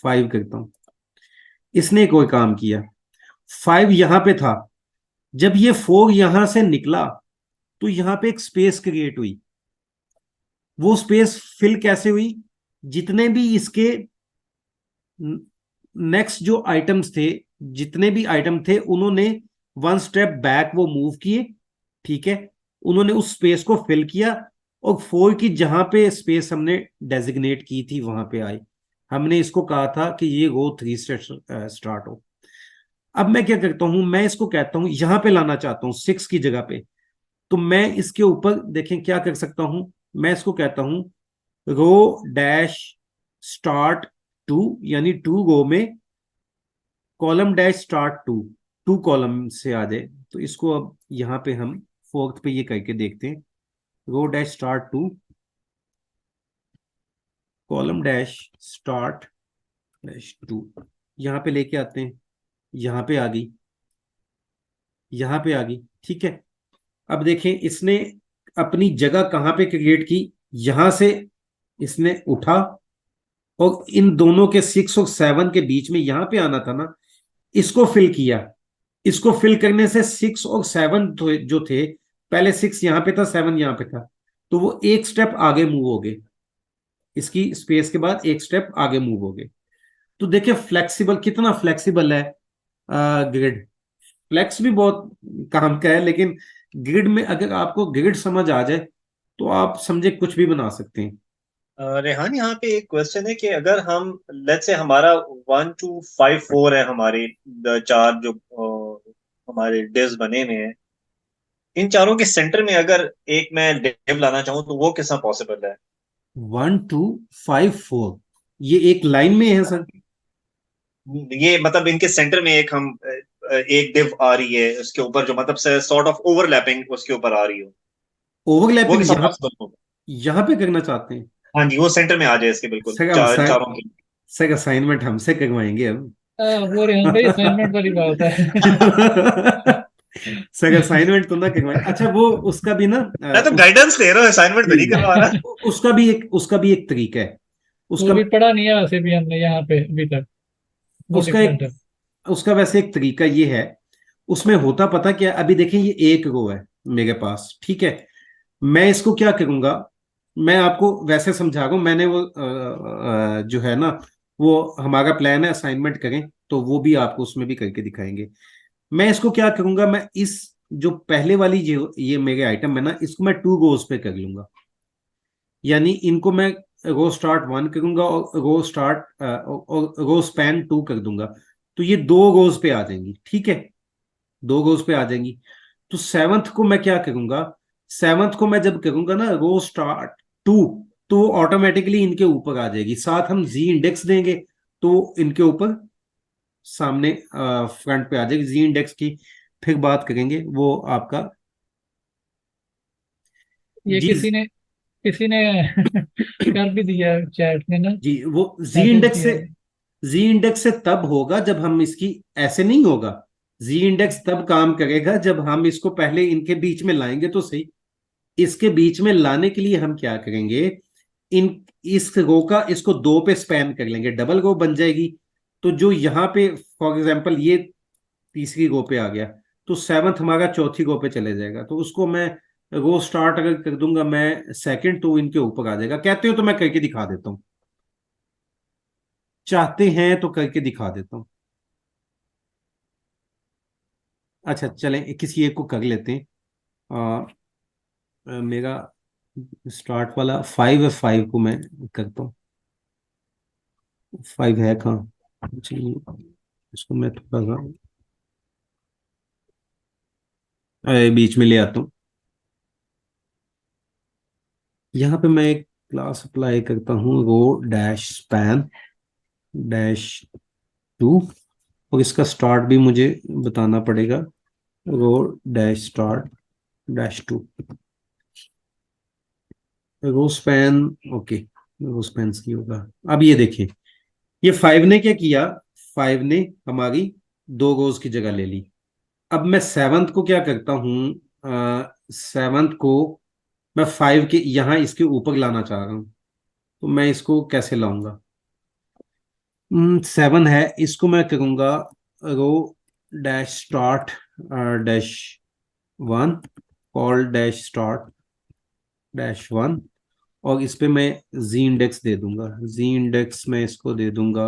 5 करता हूं। इसने कोई काम किया, 5 यहां पे था, जब ये 4 यहां से निकला तो यहां पे एक स्पेस क्रिएट हुई। वो स्पेस फिल कैसे हुई, जितने भी इसके नेक्स्ट जो आइटम्स थे, जितने भी आइटम थे, उन्होंने 1 स्टेप बैक वो मूव किए, ठीक है, उन्होंने उस स्पेस को फिल किया, और 4 की जहां पे स्पेस हमने डेजिग्नेट की थी वहां पे आई। हमने इसको कहा था कि ये रो 3 से स्टार्ट हो। अब मैं क्या करता हूं, मैं इसको कहता हूं, यहां पे लाना चाहता हूं 6 की जगह पे, तो मैं इसके ऊपर देखें क्या कर सकता हूं, मैं इसको कहता हूं रो डैश स्टार्ट 2, यानी 2 रो में कॉलम डैश स्टार्ट 2, 2 कॉलम से आ जाए। तो इसको अब यहां पे हम फोर्थ पे ये करके देखते हैं, रो dash start 2 column dash start dash 2, यहां पे लेके आते हैं, यहां पे आ गई, यहां पे आ गई, ठीक है। अब देखें, इसने अपनी जगह कहां पे क्रिएट की, यहां से इसने उठा, और इन दोनों के 6 और 7 के बीच में यहां पे आना था ना, इसको फिल किया। इसको फिल करने से 6 और 7 जो थे, पहले 6 यहां पे था, 7 यहां पे था, तो वो एक स्टेप आगे मूव हो गए, इसकी स्पेस के बाद एक स्टेप आगे मूव हो गए। तो देखिए फ्लेक्सिबल, कितना फ्लेक्सिबल है ग्रिड। फ्लेक्स भी बहुत काम का है, लेकिन ग्रिड में अगर आपको ग्रिड समझ आ जाए तो आप समझे कुछ भी बना सकते हैं। रेहान, यहाँ पे एक क्वेश्चन है कि अगर हम लेट्स से हमारा 1 2 5 4 है, हमारे 4 जो हमारे डिव्स बने हुए हैं, इन चारों के सेंटर में अगर एक मैं डिव लाना चाहूँ तो वो कितना पॉसिबल है? 1 2 5 4, ये एक लाइन में है सर? ये मतलब इनके सेंटर में एक हम एक डिव आ रही है, उसके ऊपर जो मतलब से सॉर्ट ऑफ ओवरलैपिंग उसके ऊपर आ रही हो, वो ओवरलैपिंग कैसा यहाँ, पॉसिबल होगा? यहाँ पे करना चाहते हैं? हाँ जी, वो सेंटर में आ जाए इसके बिल्कुल सर अब चारों के। सर असाइनमेंट हमसे करवाएंगे अब? वो रेहान भाई असाइनमेंट वाली बात है। सर असाइनमेंट तो ना करवाए। अच्छा वो उसका भी ना मैं तो गाइडेंस दे रहा हूँ, असाइनमेंट तो नहीं करवा रहा। उसका भी एक तरीका है। वो उसका भी पढ़ा नहीं है वैसे भी हमने यहाँ पे अभी तक, वो उसका डिफरेंट एक है। उसका वैसे एक तरीका ये है। उसमें होता पता क्या, अभी देखें ये एक रो है मेरे पास, ठीक है। मैं इसको क्या करूंगा, मैं आपको वैसे समझा रहा हूं। मैंने वो जो है ना, वो हमारा प्लान है असाइनमेंट करें तो वो भी आपको उसमें भी करके दिखाएंगे। मैं इसको क्या करूंगा, मैं इस जो पहले वाली जो ये मेरे आइटम है ना, इसको मैं 2 रोज पे कर लूंगा। यानी इनको मैं रो स्टार्ट 1 करूंगा और रो स्पैन 2 कर दूंगा। तो ये 2 रोज पे आ जाएंगी, ठीक है, 2 रोज पे आ जाएंगी। तो 7th को मैं क्या करूंगा, 7th को मैं जब करूंगा ना रो स्टार्ट 2, तो ऑटोमेटिकली इनके ऊपर आ जाएगी। साथ हम जी इंडेक्स देंगे तो इनके ऊपर सामने फ्रंट पे आ जाएगी। जी इंडेक्स की फिर बात करेंगे, वो आपका ये जी। किसी ने कर भी दिया चैट में ना, जी वो जी मैसेज इंडेक्स से किया। जी इंडेक्स से तब होगा जब हम इसकी, ऐसे नहीं होगा। जी इंडेक्स तब काम करेगा जब हम इसको पहले इनके बीच में लाएंगे तो सही। इसके बीच में लाने के लिए हम क्या करेंगे, इन इस रो का इसको 2 पे स्पैन कर लेंगे, डबल रो बन जाएगी। तो जो यहाँ पे फॉर एग्जांपल ये तीसरी रो पे आ गया, तो 7th हमारा चौथी रो पे चले जाएगा। तो उसको मैं रो स्टार्ट अगर कर दूंगा मैं सेकंड, तो इनके ऊपर आ जाएगा। कहते हो तो मैं करके दिखा देता हूँ, चाहते हैं तो करके दिखा देता हूँ। अच्छा चलें किसी एक को कर लेते हैं। मेरा स्टार्ट वाला 5 है, 5 को मैं करता हूँ। 5 है कहाँ? चलिए इसको मैं थोड़ा सा बीच में ले आता हूँ। यहाँ पे मैं एक क्लास अप्लाई करता हूँ, रो डैश स्पैन डैश 2। और इसका स्टार्ट भी मुझे बताना पड़ेगा, row dash start dash 2। Row span, okay, row span की होगा। अब ये देखिए, ये 5 ने क्या किया, 5 ने हमारी 2 रोज की जगह ले ली। अब मैं 7th को क्या करता हूँ, 7th को मैं 5 के यहाँ इसके ऊपर लाना चाह रहा हूँ। तो मैं इसको कैसे लाऊंगा, 7 है, इसको मैं करूंगा रो dash start dash 1, call dash start dash 1। और इस पे मैं जी इंडेक्स दे दूंगा। जी इंडेक्स मैं इसको दे दूंगा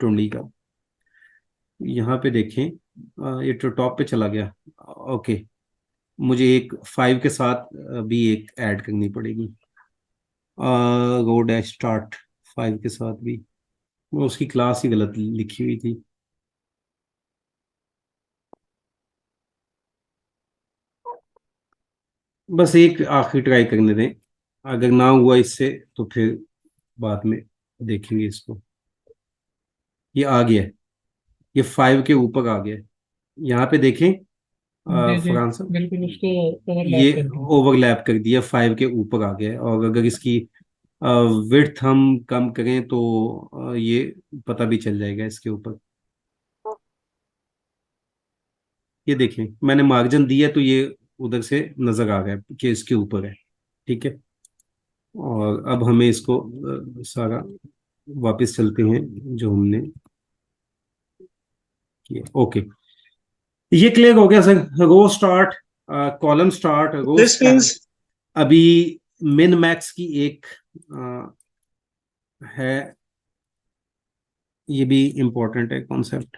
20 का। यहाँ पे देखें, ये तो टॉप पे चला गया। ओके, मुझे एक 5 के साथ भी एक ऐड करनी पड़ेगी, गो डैश स्टार्ट 5 के साथ भी। वो उसकी क्लास ही गलत लिखी हुई थी। बस एक आखिरी ट्राई करने दें, अगर ना हुआ इससे तो फिर बाद में देखेंगे इसको। ये आ गया, ये 5 के ऊपर आ गया। यहाँ पे देखें जी जी, फरहान साहब, बिल्कुल उसको ये ओवरलैप कर दिया। ओवरलैप कर दिया, 5 के ऊपर आ गया। और अगर इसकी विड्थ हम कम करें तो ये पता भी चल जाएगा इसके ऊपर। ये देखें मैंने मार्जिन दिया तो ये उधर से नजर आ गया कि इसके ऊपर है, ठीक है। और अब हमें इसको सारा वापस चलते हैं जो हमने किया। ओके, ये क्लियर हो गया sir. Row start, column start, row this span. Means अभी मिन मैक्स की एक है, ये भी इंपॉर्टेंट है कॉन्सेप्ट।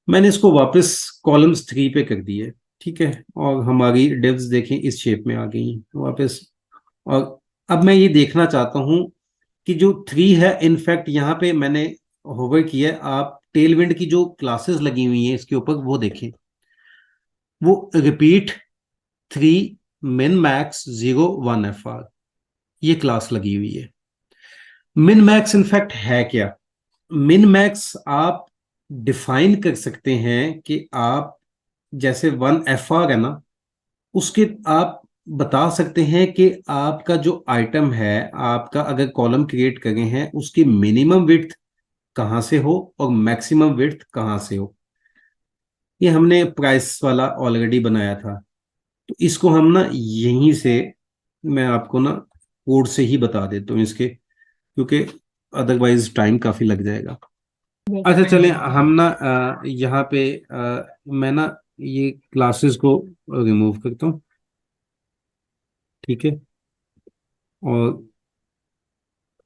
मैंने इसको वापस कॉलम्स 3 पे कर दिए, ठीक है। और हमारी डिव्स देखें इस शेप में आ गई हैं वापस। और अब मैं ये देखना चाहता हूं कि जो 3 है, इनफैक्ट यहाँ पे मैंने होवर किया है। आप टेलविंड की जो क्लासेस लगी हुई हैं इसके ऊपर वो देखें, वो रिपीट 3 मिन मैक्स 0 1 FR, ये क्लास लगी हुई है। मिन मैक्स इनफैक्ट है क्या? मिन मैक्स आप डिफाइन कर सकते हैं कि आप जैसे 1 FR है ना, उसके आप बता सकते हैं कि आपका जो आइटम है, आपका अगर कॉलम क्रिएट करे हैं, उसकी मिनिमम विड्थ कहाँ से हो और मैक्सिमम विड्थ कहाँ से हो। ये हमने प्राइस वाला ऑलरेडी बनाया था, तो इसको हम ना यहीं से, मैं आपको ना कोड से ही बता देता हूँ इसके, क्योंकि अदरवाइज टाइम काफी लग जाएगा। अच्छा चलें, हम ना यहाँ पे मैं ना ये क्लासेस को रिमूव करता हूँ, ठीक है, और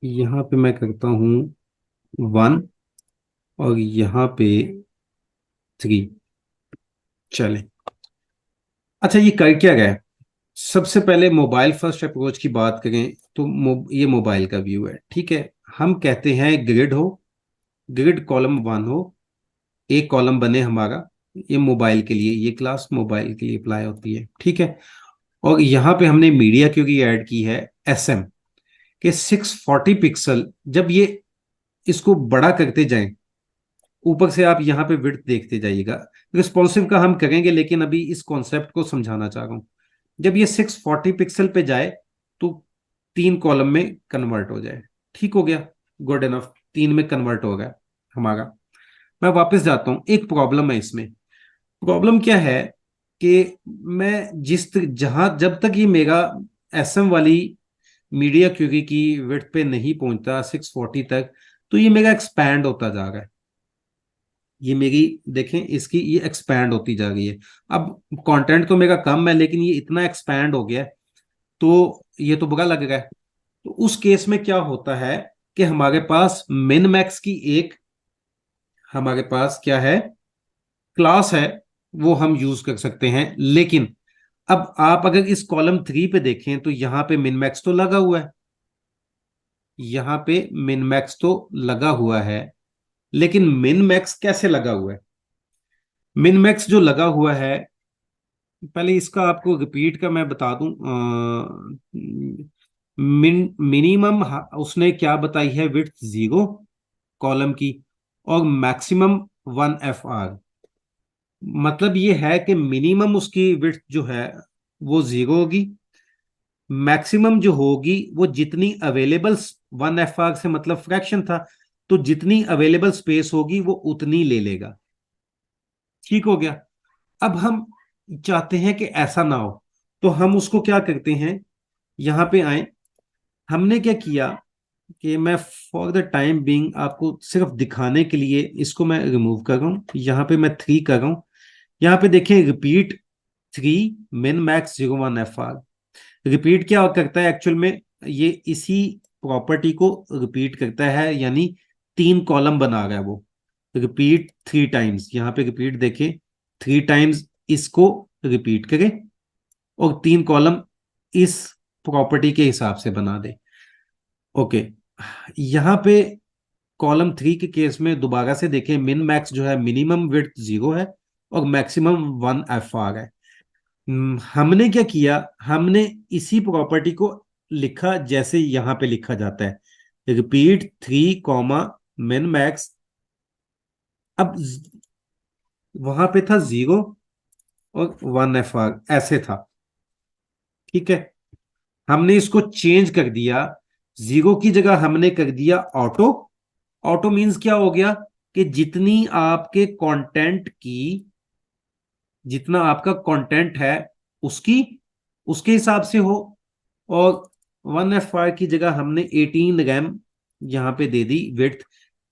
यहाँ पे मैं करता हूँ 1 और यहाँ पे 3। चलें, अच्छा ये कर क्या गया है? सबसे पहले मोबाइल फर्स्ट अप्रोच की बात करें तो ये मोबाइल का व्यू है, ठीक है। हम कहते हैं ग्रिड हो, ग्रिड कॉलम 1 हो, एक कॉलम बने हमारा, ये मोबाइल के लिए, ये क्लास मोबाइल के लिए अप्लाई होती है, ठीक है। और यहाँ पे हमने मीडिया क्योंकि ऐड की है SM के 640 पिक्सल। जब ये इसको बड़ा करते जाएं, ऊपर से आप यहाँ पे विड्थ देखते जाइएगा। रिस्पॉन्सिव का हम करेंगे, लेकिन अभी इस कॉन्सेप्ट को समझाना चाह रहा हूँ। जब ये 640 पिक्सल पे जाए तो 3 कॉलम में कन्वर्ट हो जाए, ठीक हो गया, गुड इनफ, 3 में कन्वर्ट हो गया हमारा। मैं वापस जाता हूँ, एक प्रॉब्लम है इसमें। प्रॉब्लम क्या है कि मैं जहां जब तक ये मेरा SM वाली मीडिया क्यूरी की विड्थ पे नहीं पहुंचता 640 तक, तो ये मेरा एक्सपैंड होता जा रहा है। ये मेरी देखें, इसकी ये एक्सपैंड होती जा रही है। अब कंटेंट तो मेरा कम है, लेकिन ये इतना एक्सपैंड हो गया है, तो ये तो बुरा लग रहा है। तो उस केस में क्या होता है कि हमारे पास मिन मैक्स की एक, हमारे पास क्या है, क्लास है, वो हम यूज कर सकते हैं। लेकिन अब आप अगर इस कॉलम 3 पे देखें तो यहां पे मिन मैक्स तो लगा हुआ है, यहां पे मिन मैक्स तो लगा हुआ है, लेकिन मिन मैक्स कैसे लगा हुआ है? मिन मैक्स जो लगा हुआ है, पहले इसका आपको रिपीट का मैं बता दूं। मिनिमम उसने क्या बताई है, विड्थ 0 कॉलम की, और मैक्सिमम 1 FR। मतलब ये है कि मिनिमम उसकी विड्थ जो है वो 0 होगी, मैक्सिमम जो होगी वो जितनी अवेलेबल, 1 FR से मतलब फ्रैक्शन था, तो जितनी अवेलेबल स्पेस होगी वो उतनी ले लेगा, ठीक हो गया। अब हम चाहते हैं कि ऐसा ना हो, तो हम उसको क्या करते हैं, यहां पे आए, हमने क्या किया कि मैं फॉर द टाइम बीइंग आपको सिर्फ दिखाने के लिए इसको मैं रिमूव कर रहा हूं, यहां पे मैं 3 कर रहा हूं। यहां पे देखें, repeat 3 min max 01 FR। Repeat क्या करता है एक्चुअल में, ये इसी प्रॉपर्टी को रिपीट करता है, यानी 3 कॉलम बना रहा है वो। रिपीट 3 टाइम्स, यहाँ पे रिपीट देखें, 3 टाइम्स इसको रिपीट करे और 3 कॉलम इस प्रॉपर्टी के हिसाब से बना दे। ओके, यहाँ पे कॉलम 3 के केस में दोबारा से देखें, मिन मैक्स जो है मिनिमम विड्थ 0 है और मैक्सिमम 1 FR है। हमने क्या किया, हमने इसी प्रॉपर्टी को लिखा जैसे यहां पे लिखा जाता है, रिपीट 3 मिन मैक्स। अब वहां पे था 0 और 1 FR ऐसे था, ठीक है। हमने इसको चेंज कर दिया, 0 की जगह हमने कर दिया ऑटो। ऑटो मींस क्या हो गया कि जितनी आपके कंटेंट की, जितना आपका कंटेंट है उसकी, उसके हिसाब से हो। और 1 FR की जगह हमने 18 रैम यहां पे दे दी विड्थ,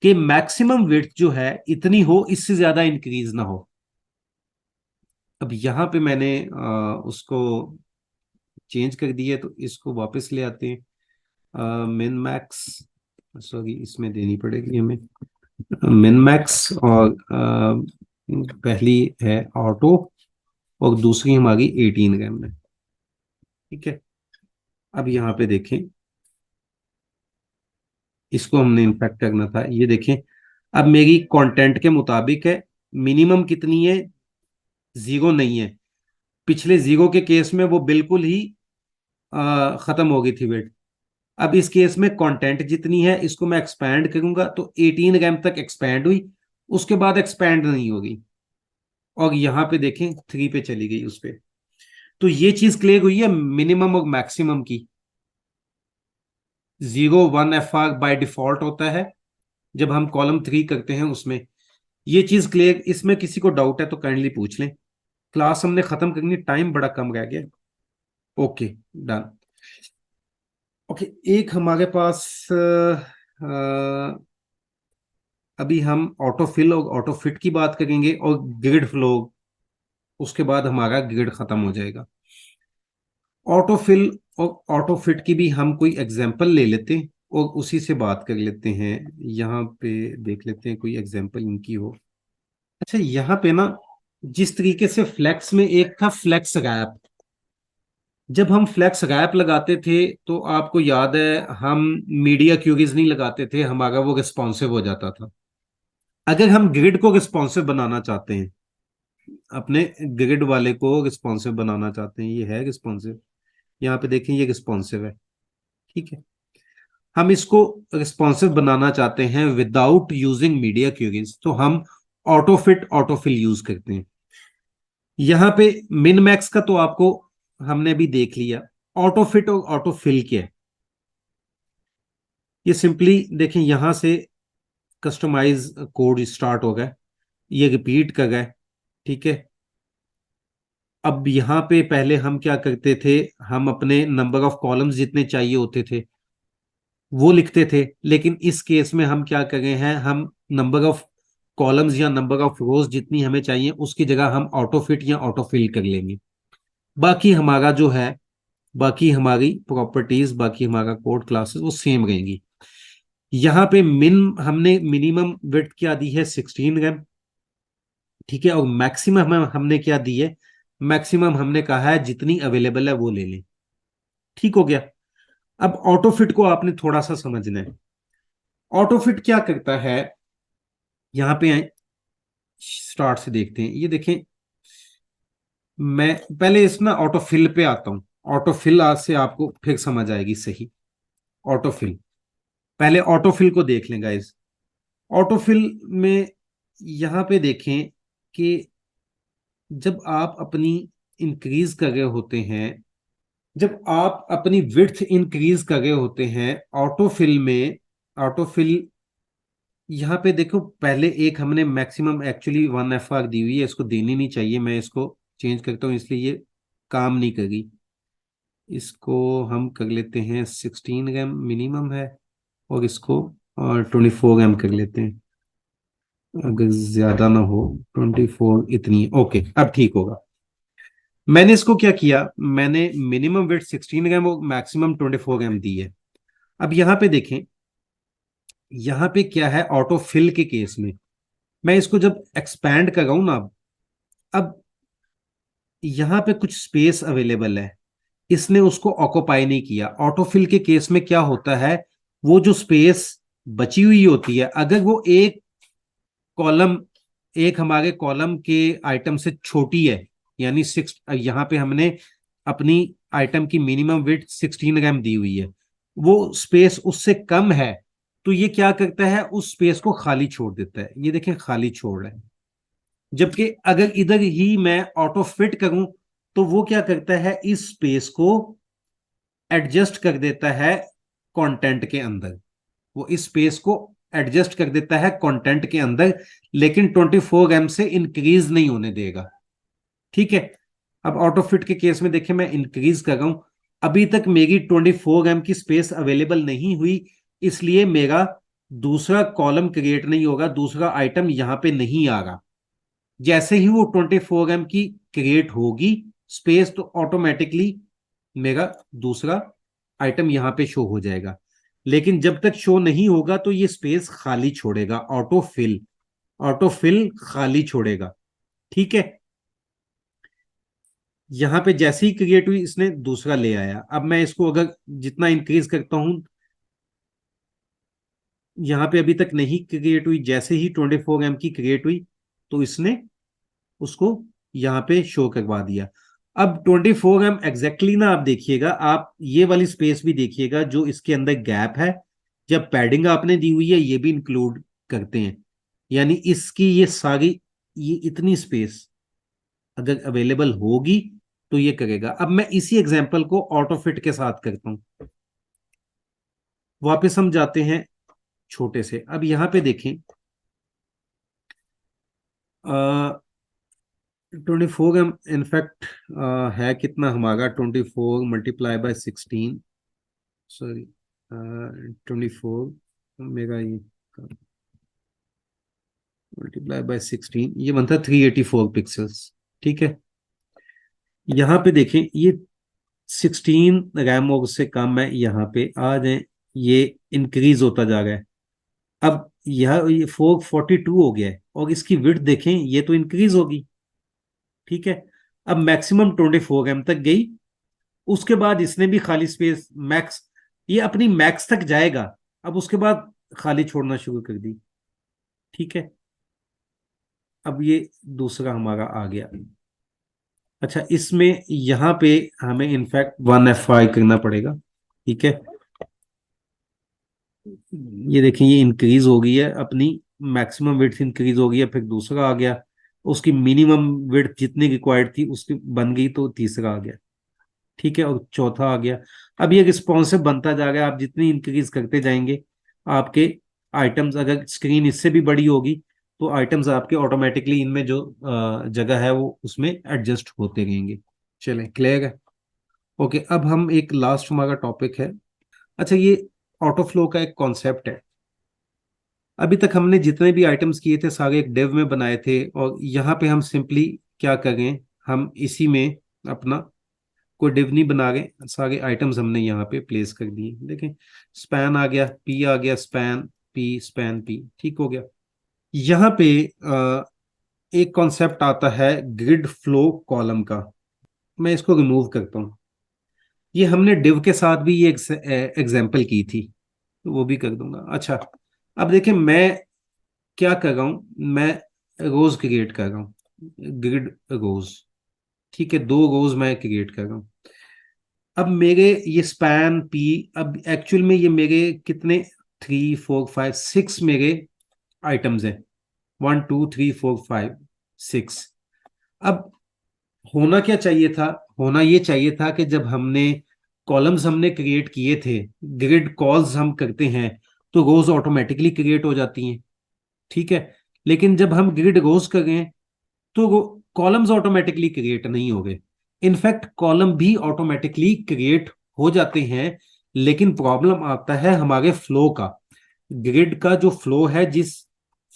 कि मैक्सिमम विड्थ जो है इतनी हो, इससे ज्यादा इंक्रीज ना हो। अब यहां पे मैंने उसको चेंज कर दिया, तो इसको वापस ले आते हैं। मिन मैक्स, सॉरी इसमें देनी पड़ेगी हमें मिन मैक्स, और पहली है ऑटो और दूसरी हमारी 18 रैम में, ठीक है। अब यहाँ पे देखें, इसको हमने इम्पैक्ट करना था, ये देखें, अब मेरी कंटेंट के मुताबिक है, मिनिमम कितनी है, 0 नहीं है। पिछले 0 के केस में वो बिल्कुल ही खत्म हो गई थी वेट, अब इस केस में कंटेंट जितनी है इसको मैं एक्सपैंड करूंगा तो 18 रैम तक एक्सपैंड हुई, उसके बाद एक्सपैंड नहीं होगी, और यहां पे देखें 3 पे चली गई उस पे। तो ये चीज क्लियर हुई है मिनिमम और मैक्सिमम की। 0 1 FR बाय डिफॉल्ट होता है जब हम कॉलम 3 करते हैं उसमें। ये चीज क्लियर, इसमें किसी को डाउट है तो काइंडली पूछ लें। क्लास हमने खत्म करनी, टाइम बड़ा कम रह गया। Okay, done. ओके, एक हमारे पास अभी हम ऑटो फिल और ऑटो फिट की बात करेंगे और ग्रिड फ्लो, उसके बाद हमारा ग्रिड खत्म हो जाएगा। ऑटो फिल और ऑटो फिट की भी हम कोई एग्जांपल ले लेते हैं और उसी से बात कर लेते हैं। यहाँ पे देख लेते हैं कोई एग्जांपल इनकी हो। अच्छा, यहाँ पे ना जिस तरीके से फ्लेक्स में एक था फ्लेक्स रैप, जब हम फ्लेक्स रैप लगाते थे तो आपको याद है हम मीडिया क्यूरीज नहीं लगाते थे, हमारा वो रिस्पॉन्सिव हो जाता था। अगर हम ग्रिड को रिस्पॉन्सिव बनाना चाहते हैं, अपने ग्रिड वाले को रिस्पॉन्सिव बनाना चाहते हैं, ये है रिस्पॉन्सिव, यहाँ पे देखें ये रिस्पॉन्सिव है, ठीक है। हम इसको रिस्पॉन्सिव बनाना चाहते हैं विदाउट यूजिंग मीडिया क्यूरीज, तो हम auto fit auto fill use करते हैं। यहाँ पे मिन मैक्स का तो आपको हमने भी देख लिया। ऑटो फिट और ऑटो फिल क्या है, ये सिंपली देखें, यहां से कस्टमाइज कोड स्टार्ट हो गया, ये रिपीट कर गए, ठीक है। अब यहाँ पे पहले हम क्या करते थे, हम अपने नंबर ऑफ कॉलम्स जितने चाहिए होते थे वो लिखते थे, लेकिन इस केस में हम क्या कर रहे हैं, हम नंबर ऑफ कॉलम्स या नंबर ऑफ रोज जितनी हमें चाहिए उसकी जगह हम ऑटो फिट या ऑटो फिल कर लेंगे। बाकी हमारा जो है, बाकी हमारी प्रॉपर्टीज, बाकी हमारा कोड क्लासेस वो सेम रहेंगी। यहाँ पे हमने मिनिमम विड्थ क्या दी है, 16 रैम, ठीक है। और मैक्सिमम हमने क्या दी है, मैक्सिमम हमने कहा है जितनी अवेलेबल है वो ले लें, ठीक हो गया। अब ऑटो फिट को आपने थोड़ा सा समझना है। ऑटो फिट क्या करता है, यहां पे आए, स्टार्ट से देखते हैं। ये देखें, मैं पहले इस ना ऑटो फिल पे आता हूं। ऑटो फिल आज से आपको फिर समझ आएगी सही। ऑटो फिल, पहले ऑटो फिल को देख लें गाइस। ऑटो फिल में यहां पे देखें कि जब आप अपनी इंक्रीज कर रहे होते हैं, जब आप अपनी विड्थ इंक्रीज कर रहे होते हैं ऑटो फिल में, ऑटो फिल यहाँ पे देखो, पहले एक हमने मैक्सिमम एक्चुअली 1 FR दी हुई है, इसको देनी नहीं चाहिए, मैं इसको चेंज करता हूँ इसलिए ये काम नहीं करेगी। इसको हम कर लेते हैं 16 रैम मिनिमम है, और इसको 24 रैम कर लेते हैं, अगर ज्यादा ना हो। 24 इतनी, ओके अब ठीक होगा। मैंने इसको क्या किया, मैंने मिनिमम विड्थ 16 रैम और मैक्सिमम 24 रैम दी है। अब यहाँ पे देखें, यहाँ पे क्या है, ऑटो फिल के केस में मैं इसको जब एक्सपैंड कर रहा हूं ना, अब यहाँ पे कुछ स्पेस अवेलेबल है, इसने उसको ऑक्यूपाई नहीं किया। ऑटोफिल के केस में क्या होता है, वो जो स्पेस बची हुई होती है, अगर वो एक कॉलम, एक हमारे कॉलम के आइटम से छोटी है, यानी 6, यहाँ पे हमने अपनी आइटम की मिनिमम विड्थ 16 रैम दी हुई है, वो स्पेस उससे कम है, तो ये क्या करता है, उस स्पेस को खाली छोड़ देता है। ये देखें खाली छोड़ रहा है। जबकि अगर इधर ही मैं ऑटो फिट करूं तो वो क्या करता है, इस स्पेस को एडजस्ट कर देता है कंटेंट के अंदर, वो इस स्पेस को एडजस्ट कर देता है कंटेंट के अंदर, लेकिन 24 रैम से इंक्रीज नहीं होने देगा, ठीक है। अब ऑटो फिट के केस में देखें, मैं इंक्रीज कर रहा हूं, अभी तक मेरी 24 रैम की स्पेस अवेलेबल नहीं हुई, इसलिए मेरा दूसरा कॉलम क्रिएट नहीं होगा, दूसरा आइटम यहां पे नहीं आ रहा। जैसे ही वो 24 रैम की क्रिएट होगी स्पेस, तो ऑटोमेटिकली मेरा दूसरा आइटम यहां पे शो हो जाएगा। लेकिन जब तक शो नहीं होगा तो ये स्पेस खाली छोड़ेगा, ऑटो फिल, ऑटो फिल खाली छोड़ेगा, ठीक है। यहां पे जैसे ही क्रिएट हुई इसने दूसरा ले आया। अब मैं इसको अगर जितना इंक्रीज करता हूं, यहां पे अभी तक नहीं क्रिएट हुई, जैसे ही 24 रैम की क्रिएट हुई तो इसने उसको यहां पे शो करवा दिया। अब 24M एग्जैक्टली ना आप देखिएगा, आप ये वाली स्पेस भी देखिएगा जो इसके अंदर गैप है, जब पैडिंग आपने दी हुई है ये भी इंक्लूड करते हैं, यानी इसकी ये सारी, ये इतनी स्पेस अगर अवेलेबल होगी तो ये करेगा। अब मैं इसी एग्जांपल को ऑटो फिट के साथ करता हूं। वापस हम जाते हैं छोटे से, अब यहां पे देखें 24M इनफैक्ट है कितना हमारा, 24 मल्टीप्लाई बाय 16, सॉरी 24 मेरा ये मल्टीप्लाई बाय 16 ये बनता है 384 पिक्सल्स। ठीक है, यहां पे देखें ये 16 रैम और उससे कम है, यहाँ पे आ जाए ये इंक्रीज होता जा रहा है। अब यह ये 442 हो गया है और इसकी विड्थ देखें ये तो इंक्रीज होगी। ठीक है, अब मैक्सिमम 24M तक गई, उसके बाद इसने भी खाली स्पेस मैक्स, ये अपनी मैक्स तक जाएगा, अब उसके बाद खाली छोड़ना शुरू कर दी। ठीक है, अब ये दूसरा हमारा आ गया। अच्छा, इसमें यहां पे हमें इनफैक्ट 1FI करना पड़ेगा। ठीक है, ये देखें ये इंक्रीज हो गई है, अपनी मैक्सिमम विड्थ इंक्रीज हो गई है, फिर दूसरा आ गया, उसकी मिनिमम विड्थ जितनी रिक्वायर्ड थी उसकी बन गई तो तीसरा आ गया। ठीक है, और चौथा आ गया। अब ये रिस्पॉन्सिव बनता जा रहा है, आप जितनी इंक्रीज करते जाएंगे आपके आइटम्स, अगर स्क्रीन इससे भी बड़ी होगी तो आइटम्स आपके ऑटोमेटिकली इनमें जो जगह है वो उसमें एडजस्ट होते रहेंगे। चलें, क्लियर है? ओके, अब हम एक लास्ट हमारा टॉपिक है। अच्छा, ये ऑटो फ्लो का एक कॉन्सेप्ट है। अभी तक हमने जितने भी आइटम्स किए थे सारे एक डिव में बनाए थे, और यहाँ पे हम सिंपली क्या करें, हम इसी में अपना कोई डिव नहीं बना रहे, सारे आइटम्स हमने यहाँ पे प्लेस कर दिए। देखें स्पैन आ गया, पी आ गया, स्पैन पी, स्पैन पी, ठीक हो गया। यहाँ पे एक कॉन्सेप्ट आता है ग्रिड फ्लो कॉलम का, मैं इसको रिमूव करता हूँ। ये हमने डिव के साथ भी ये एग्जाम्पल की थी, तो वो भी कर दूंगा। अच्छा, अब देखें मैं क्या कर रहा हूँ, मैं रोज क्रिएट कर रहा हूँ, ग्रिड रोज। ठीक है, 2 रोज मैं क्रिएट कर रहा हूँ। अब मेरे ये स्पैन पी, अब एक्चुअल में ये मेरे कितने 3 4 5 6 मेरे आइटम्स हैं, 1 2 3 4 5 6। अब होना क्या चाहिए था, होना ये चाहिए था कि जब हमने कॉलम्स हमने क्रिएट किए थे, ग्रिड कॉल्स हम करते हैं तो रोज ऑटोमेटिकली क्रिएट हो जाती हैं। ठीक है, लेकिन जब हम ग्रिड रोज कर रहे हैं तो कॉलम्स ऑटोमेटिकली क्रिएट नहीं हो गए। इनफैक्ट कॉलम भी ऑटोमेटिकली क्रिएट हो जाते हैं, लेकिन प्रॉब्लम आता है हमारे फ्लो का। ग्रिड का जो फ्लो है, जिस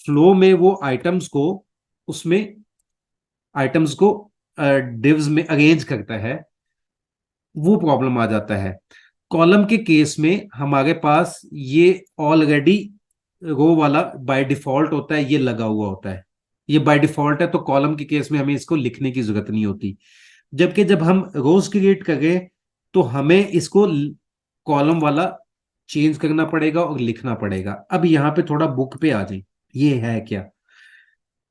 फ्लो में वो आइटम्स को, उसमें आइटम्स को डिव्स में अरेंज करता है, वो प्रॉब्लम आ जाता है। कॉलम के केस में हमारे पास ये ऑलरेडी रो वाला बाय डिफॉल्ट होता है, ये लगा हुआ होता है, ये बाय डिफॉल्ट है, तो कॉलम के केस में हमें इसको लिखने की जरूरत नहीं होती। जबकि जब हम रोज क्रिएट करें तो हमें इसको कॉलम वाला चेंज करना पड़ेगा और लिखना पड़ेगा। अब यहाँ पे थोड़ा बुक पे आ जाए, ये है क्या,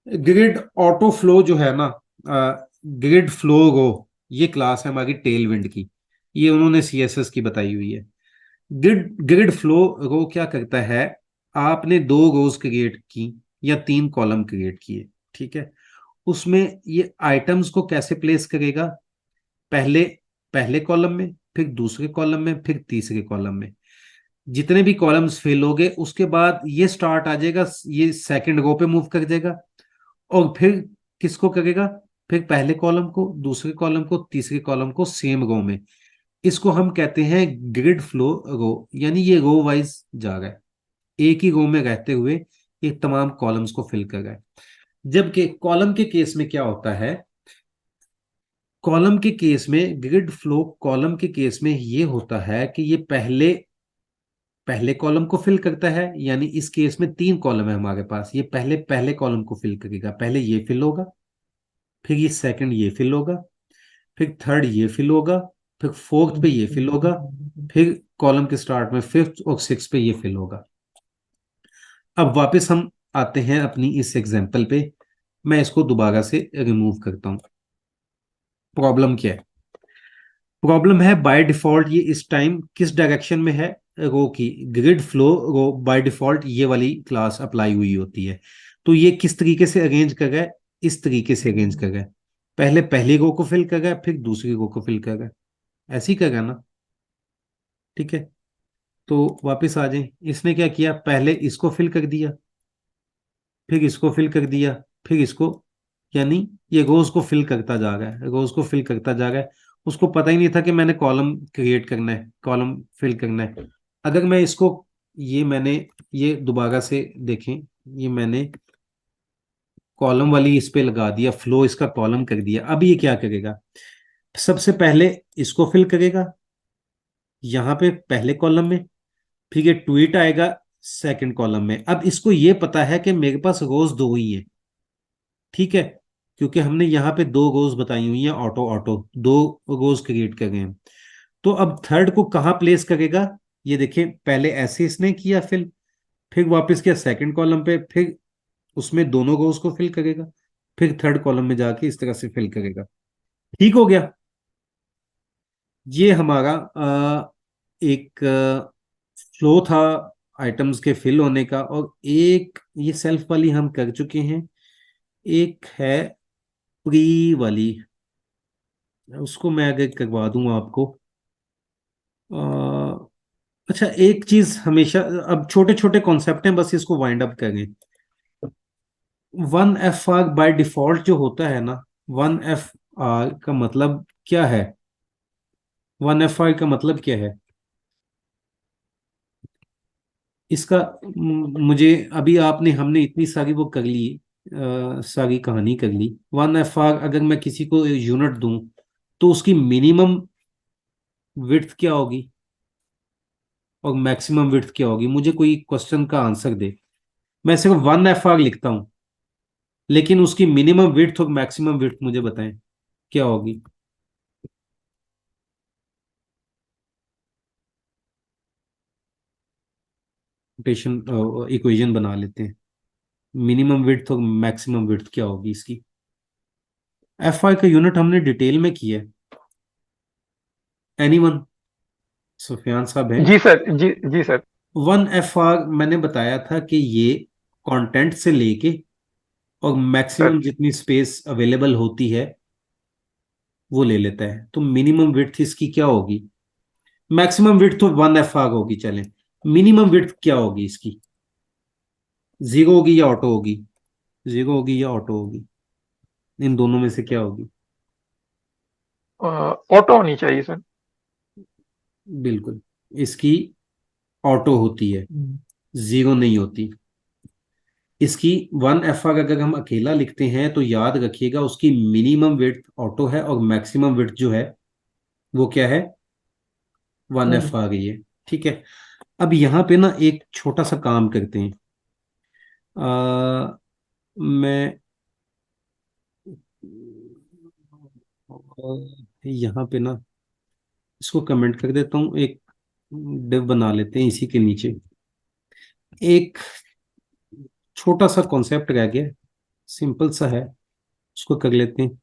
ग्रिड ऑटो फ्लो जो है ना, ग्रिड फ्लो रो, ये क्लास है हमारी टेल विंड की, ये उन्होंने सीएसएस की बताई हुई है। ग्रिड ग्रिड फ्लो रो क्या करता है, आपने 2 रोज क्रिएट की या 3 कॉलम क्रिएट किए, ठीक है, उसमें ये आइटम्स को कैसे प्लेस करेगा, पहले पहले कॉलम में, फिर दूसरे कॉलम में, फिर तीसरे कॉलम में। जितने भी कॉलम्स फिल हो गए उसके बाद ये स्टार्ट आ जाएगा, ये सेकंड रो पे मूव कर जाएगा, और फिर किसको करेगा, फिर पहले कॉलम को, दूसरे कॉलम को, तीसरे कॉलम को सेम रो में। इसको हम कहते हैं ग्रिड फ्लो रो, यानी ये रो वाइज जा रहा है, एक ही रो में रहते हुए ये तमाम कॉलम्स को फिल कर रहा है। जबकि कॉलम के केस में क्या होता है, कॉलम के केस में, ग्रिड फ्लो कॉलम के केस में ये होता है कि ये पहले पहले कॉलम को फिल करता है, यानी इस केस में 3 कॉलम है हमारे पास, ये पहले पहले कॉलम को फिल करेगा, पहले ये फिल होगा, फिर ये सेकंड ये फिल होगा, फिर थर्ड ये फिल होगा, फिर फोर्थ पे ये फिल होगा, फिर कॉलम के स्टार्ट में फिफ्थ और सिक्स पे ये फिल होगा। अब वापस हम आते हैं अपनी इस एग्जाम्पल पे, मैं इसको दोबारा से रिमूव करता हूं। प्रॉब्लम क्या है? प्रॉब्लम है बाय डिफॉल्ट ये इस टाइम किस डायरेक्शन में है, रो की। Grid flow row by default ये वाली क्लास अप्लाई हुई होती है। तो ये किस तरीके से अरेंज कर रहा है? इस तरीके से अरेंज कर रहा है। पहले पहली रो को फिल कर रहा है, फिर दूसरी रो को फिल कर रहा है। ऐसे ही कर रहा है ना? ठीक है, तो वापस आ जाए। इसने क्या किया, पहले इसको फिल कर दिया, फिर इसको फिल कर दिया, फिर इसको, यानी ये रोज को फिल करता जा रहा है, रोज को फिल करता जा रहा है। उसको पता ही नहीं था कि मैंने कॉलम क्रिएट करना है, कॉलम फिल करना है। अगर मैं इसको, ये मैंने, ये दोबारा से देखें, ये मैंने कॉलम वाली इस पे लगा दिया, फ्लो इसका कॉलम कर दिया। अब ये क्या करेगा, सबसे पहले इसको फिल करेगा यहाँ पे पहले कॉलम में, फिर ये ट्वीट आएगा सेकंड कॉलम में। अब इसको ये पता है कि मेरे पास रोज दो ही है, ठीक है, क्योंकि हमने यहाँ पे दो रोज बताई हुई हैं, ऑटो ऑटो दो रोज क्रिएट कर गए हैं। तो अब थर्ड को कहाँ प्लेस करेगा, ये देखिए, पहले ऐसे इसने किया फिल, फिर वापस किया सेकंड कॉलम पे, फिर उसमें दोनों रोज को फिल करेगा, फिर थर्ड कॉलम में जाके इस तरह से फिल करेगा। ठीक हो गया। ये हमारा एक फ्लो था आइटम्स के फिल होने का। और एक ये सेल्फ वाली हम कर चुके हैं, एक है प्री वाली, उसको मैं आगे करवा दूंगा आपको। अच्छा, एक चीज हमेशा, अब छोटे छोटे कॉन्सेप्ट हैं, बस इसको वाइंड अप करें। 1 FR बाय डिफॉल्ट जो होता है ना, 1 FR का मतलब क्या है? 1 FR का मतलब क्या है इसका? मुझे अभी आपने, हमने इतनी सारी वो कर ली, सारी कहानी कर ली। 1 FR अगर मैं किसी को यूनिट दूं तो उसकी मिनिमम विड्थ क्या होगी और मैक्सिमम विड्थ क्या होगी? मुझे कोई क्वेश्चन का आंसर दे। मैं सिर्फ 1 FR लिखता हूं, लेकिन उसकी मिनिमम विड्थ और मैक्सिमम विड्थ मुझे बताएं क्या होगी। रोटेशन इक्वेशन बना लेते हैं, मिनिमम विड्थ और मैक्सिमम विड्थ क्या होगी इसकी। FR का यूनिट हमने डिटेल में किया है। एनीवन? सुफियान साहब हैं? जी सर, जी जी सर। 1 FR मैंने बताया था कि ये कंटेंट से लेके और सर मैक्सिमम जितनी स्पेस अवेलेबल होती है वो ले लेता है। तो मिनिमम विड्थ इसकी क्या होगी? मैक्सिमम विड्थ तो 1 FR होगी, चलें। मिनिमम विड्थ क्या होगी इसकी? जीरो होगी या ऑटो होगी? जीरो होगी या ऑटो होगी? इन दोनों में से क्या होगी? ऑटो होनी चाहिए सर। बिल्कुल, इसकी ऑटो होती है, जीरो नहीं होती। इसकी 1 FR अगर हम अकेला लिखते हैं तो याद रखिएगा उसकी मिनिमम विड्थ ऑटो है और मैक्सिमम विड्थ जो है वो क्या है? 1 FR ही है। ठीक है, अब यहाँ पे ना एक छोटा सा काम करते हैं। मैं यहाँ पे ना इसको कमेंट कर देता हूँ, एक डिव बना लेते हैं इसी के नीचे। एक छोटा सा कॉन्सेप्ट रह गया, सिंपल सा है, उसको कर लेते हैं।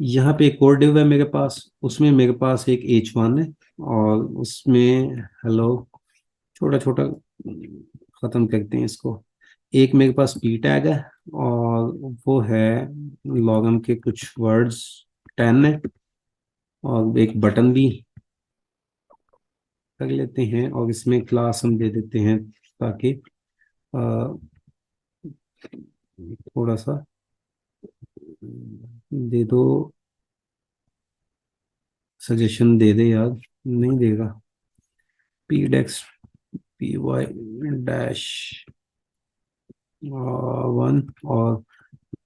यहाँ पे एक और डिव है मेरे पास, उसमें मेरे पास एक H1 है और उसमें हेलो, छोटा छोटा खत्म करते हैं इसको। एक मेरे पास P टैग है और वो है लॉगम के कुछ वर्ड्स 10 है, और एक बटन भी कर लेते हैं और इसमें क्लास हम दे देते हैं ताकि थोड़ा सा दे दो, सजेशन दे दे यार, नहीं देगा। PDEX PY डैश 1 और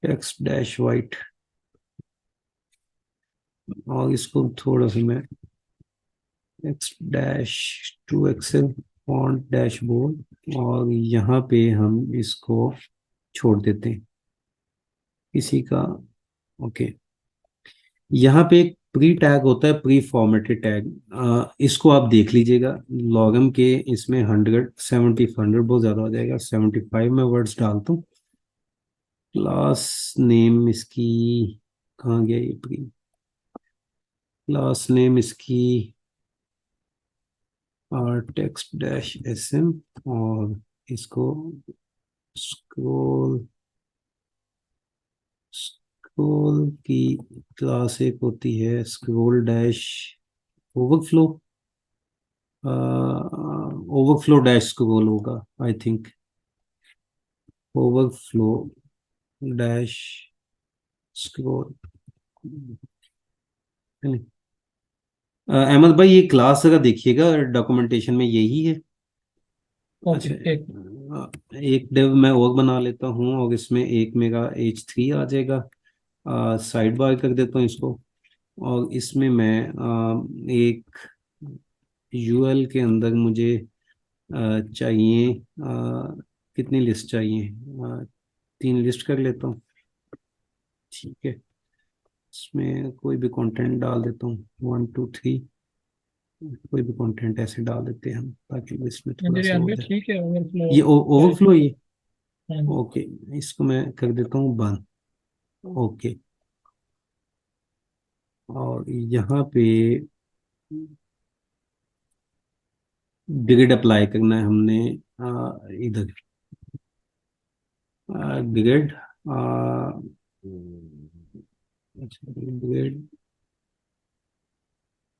टेक्स्ट डैश वाइट, और इसको थोड़ा सा मैं X dash two Excel font dashboard, और यहाँ पे हम इसको छोड़ देते हैं इसी का। ओके, यहाँ पे एक प्री टैग होता है, प्री फॉर्मेटेड टैग, इसको आप देख लीजिएगा। लॉगम के इसमें 100 बहुत ज़्यादा हो जाएगा, 75 में वर्ड्स डालता हूँ। क्लास नेम इसकी कहाँ गया ये प्री, क्लास नेम इसकी टेक्स्ट डैश sm, और इसको स्क्रोल स्क्रोल की क्लास एक होती है scroll dash overflow, overflow dash scroll होगा I think, overflow dash scroll. Ahmed भाई ये क्लास अगर देखिएगा डॉक्यूमेंटेशन में यही है। ओके अच्छा, एक एक डिव मैं और बना लेता हूँ और इसमें एक मेरा h3 आ जाएगा, साइड बार कर देता हूँ इसको, और इसमें मैं एक यूएल के अंदर मुझे चाहिए कितनी लिस्ट चाहिए, 3 लिस्ट कर लेता हूँ, ठीक है। इसमें कोई भी कंटेंट डाल देता हूँ 1 2 3, कोई भी कंटेंट ऐसे डाल देते हैं हम ताकि लिस्ट में थोड़ा मेरे सा हो अंदर जाए। ठीक है, ओवरफ्लो ये ओवरफ्लो ये, हाँ जी। ओके, इसको मैं कर देता हूँ बंद, ओके। और यहाँ पे ग्रिड अप्लाई करना है हमने, इधर ग्रिड, अच्छा ग्रिड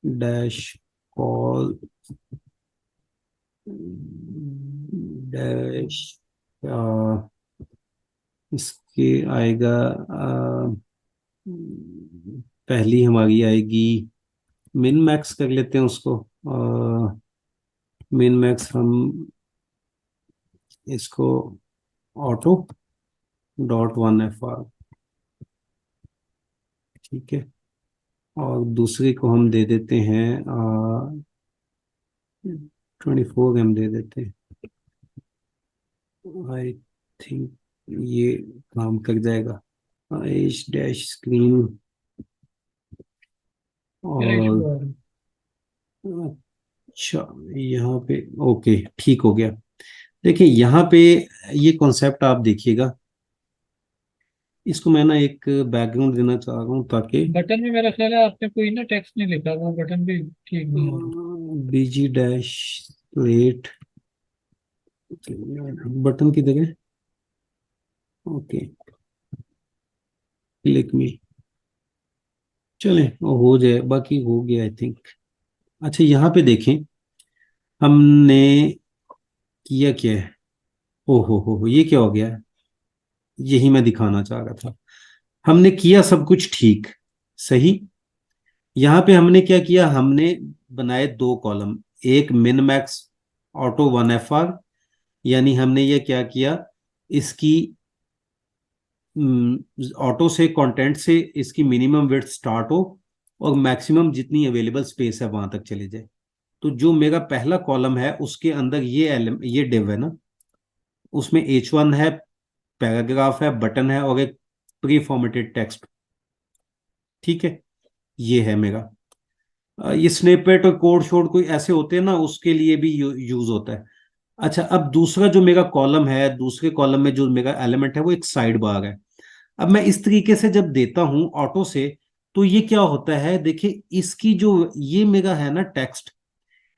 डैश कॉल डैश, इसके आएगा पहली हमारी आएगी मिन मैक्स कर लेते हैं उसको, मिन मैक्स हम इसको ऑटो डॉट 1fr, ठीक है। और दूसरी को हम दे देते हैं 24 दे देते हैं, आई थिंक ये काम कर जाएगा। एच डैश स्क्रीन, मेरा इशू और आ रहा है। अच्छा यहाँ पे ओके ठीक हो गया। देखिए यहाँ पे ये कॉन्सेप्ट आप देखिएगा, इसको मैं ना एक बैकग्राउंड देना चाह रहा हूँ ताकि बटन में मेरा ख्याल है आपने कोई ना टेक्स्ट नहीं लिखा, वो बटन भी ठीक नहीं आ रहा। बीजी डैश लेट बटन की जगह, ओके क्लिक मी, चले वो हो जाए, बाकी हो गया आई थिंक। अच्छा यहाँ पे देखें हमने किया क्या है, ओ हो ये क्या हो गया है, यही मैं दिखाना चाह रहा था। हमने किया सब कुछ ठीक सही, यहाँ पे हमने क्या किया, हमने बनाए 2 कॉलम, एक मिन मैक्स ऑटो 1fr, यानी हमने ये क्या किया, इसकी ऑटो से कंटेंट से इसकी मिनिमम विड्थ स्टार्ट हो और मैक्सिमम जितनी अवेलेबल स्पेस है वहां तक चले जाए। तो जो मेरा पहला कॉलम है उसके अंदर ये डिव है ना, उसमें h1 है, पैराग्राफ है, बटन है और एक प्री फॉर्मेटेड टेक्स्ट, ठीक है। ये है मेरा, ये स्निपेट और कोड शोड कोई ऐसे होते हैं ना, उसके लिए भी यूज होता है। अच्छा अब दूसरा जो मेरा कॉलम है, दूसरे कॉलम में जो मेरा एलिमेंट है वो एक साइड बार है। अब मैं इस तरीके से जब देता हूं ऑटो से, तो ये क्या होता है, देखिए इसकी जो ये मेरा है ना टेक्स्ट,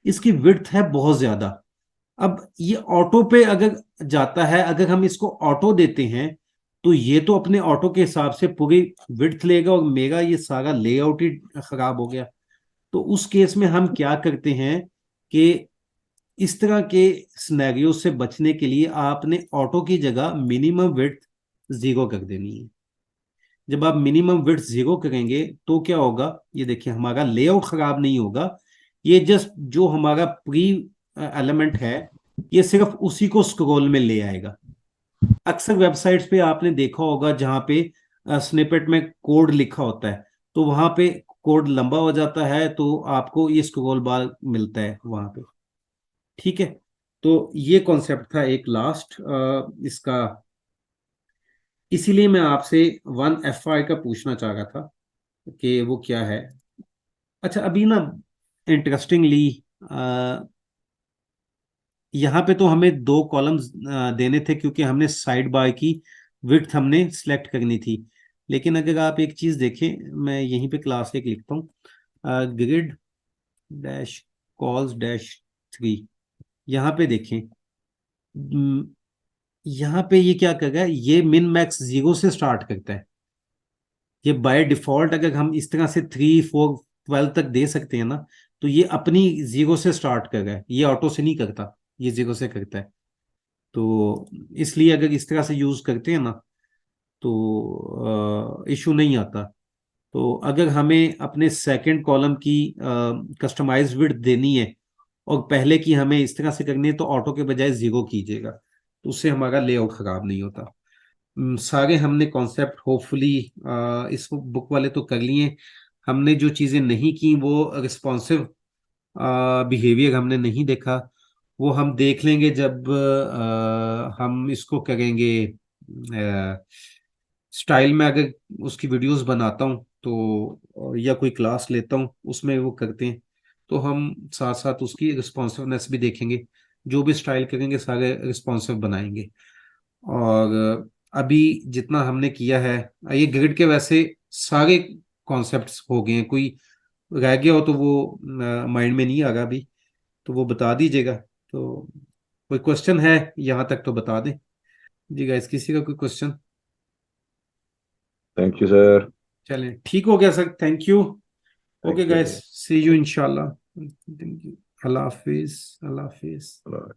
इसकी विड्थ है बहुत ज्यादा। अब ये ऑटो पे अगर जाता है, अगर हम इसको ऑटो देते हैं तो ये तो अपने ऑटो के हिसाब से पूरी विड्थ लेगा और मेरा ये सारा लेआउट ही खराब हो गया। तो उस केस में हम क्या करते हैं कि इस तरह के सिनेरियो से बचने के लिए आपने ऑटो की जगह मिनिमम विड्थ 0 कर देनी है। जब आप मिनिमम विड्थ 0 करेंगे तो क्या होगा, ये देखिए हमारा लेआउट खराब नहीं होगा, ये जस्ट जो हमारा प्री एलिमेंट है ये सिर्फ उसी को स्क्रॉल में ले आएगा। अक्सर वेबसाइट्स पे आपने देखा होगा जहां पे स्निपेट में कोड लिखा होता है, तो वहां पे कोड लंबा हो जाता है तो आपको ये स्क्रॉल बार मिलता है वहां पे, ठीक है। तो ये कॉन्सेप्ट था एक लास्ट इसका, इसीलिए मैं आपसे 1fr का पूछना चाह रहा था कि वो क्या है। अच्छा अभी ना इंटरेस्टिंगली यहाँ पे तो हमें 2 कॉलम्स देने थे क्योंकि हमने साइड बार की विड्थ हमने सिलेक्ट करनी थी, लेकिन अगर आप एक चीज देखें, मैं यहीं पे क्लास एक लिखता हूँ, ग्रिड डैश कॉल्स डैश 3, यहाँ पे देखें। यहाँ पे ये क्या कर रहा है, ये मिन मैक्स 0 से स्टार्ट करता है। ये बाय डिफॉल्ट अगर हम इस तरह से 3 4 12 तक दे सकते हैं ना, तो ये अपनी 0 से स्टार्ट कर रहा है, ये ऑटो से नहीं करता, ये 0 से करता है। तो इसलिए अगर इस तरह से यूज करते हैं ना, तो इशू नहीं आता। तो अगर हमें अपने सेकंड कॉलम की कस्टमाइज विड्थ देनी है और पहले की हमें इस तरह से करनी है, तो ऑटो के बजाय 0 कीजिएगा, तो उससे हमारा लेआउट खराब नहीं होता। सारे हमने कॉन्सेप्ट होपफुली इस बुक वाले तो कर लिए। हमने जो चीज़ें नहीं की, वो रिस्पॉन्सिव बिहेवियर हमने नहीं देखा, वो हम देख लेंगे जब हम इसको करेंगे स्टाइल में। अगर उसकी वीडियोस बनाता हूँ तो, या कोई क्लास लेता हूँ उसमें वो करते हैं, तो हम साथ साथ उसकी रिस्पॉन्सिवनेस भी देखेंगे। जो भी स्टाइल करेंगे सारे रिस्पॉन्सिव बनाएंगे। और अभी जितना हमने किया है, ये ग्रिड के वैसे सारे कॉन्सेप्ट्स हो गए हैं, कोई रह गया हो तो वो माइंड में नहीं आ रहा अभी, तो वो बता दीजिएगा। तो कोई क्वेश्चन है यहाँ तक तो बता दें जी गाइस, किसी का कोई क्वेश्चन? Thank you sir. चलें, ठीक हो गया sir, thank you. Okay thank you guys, see you इंशाल्लाह। Thank you. अल्लाह हाफिज, अल्लाह हाफिज। सर।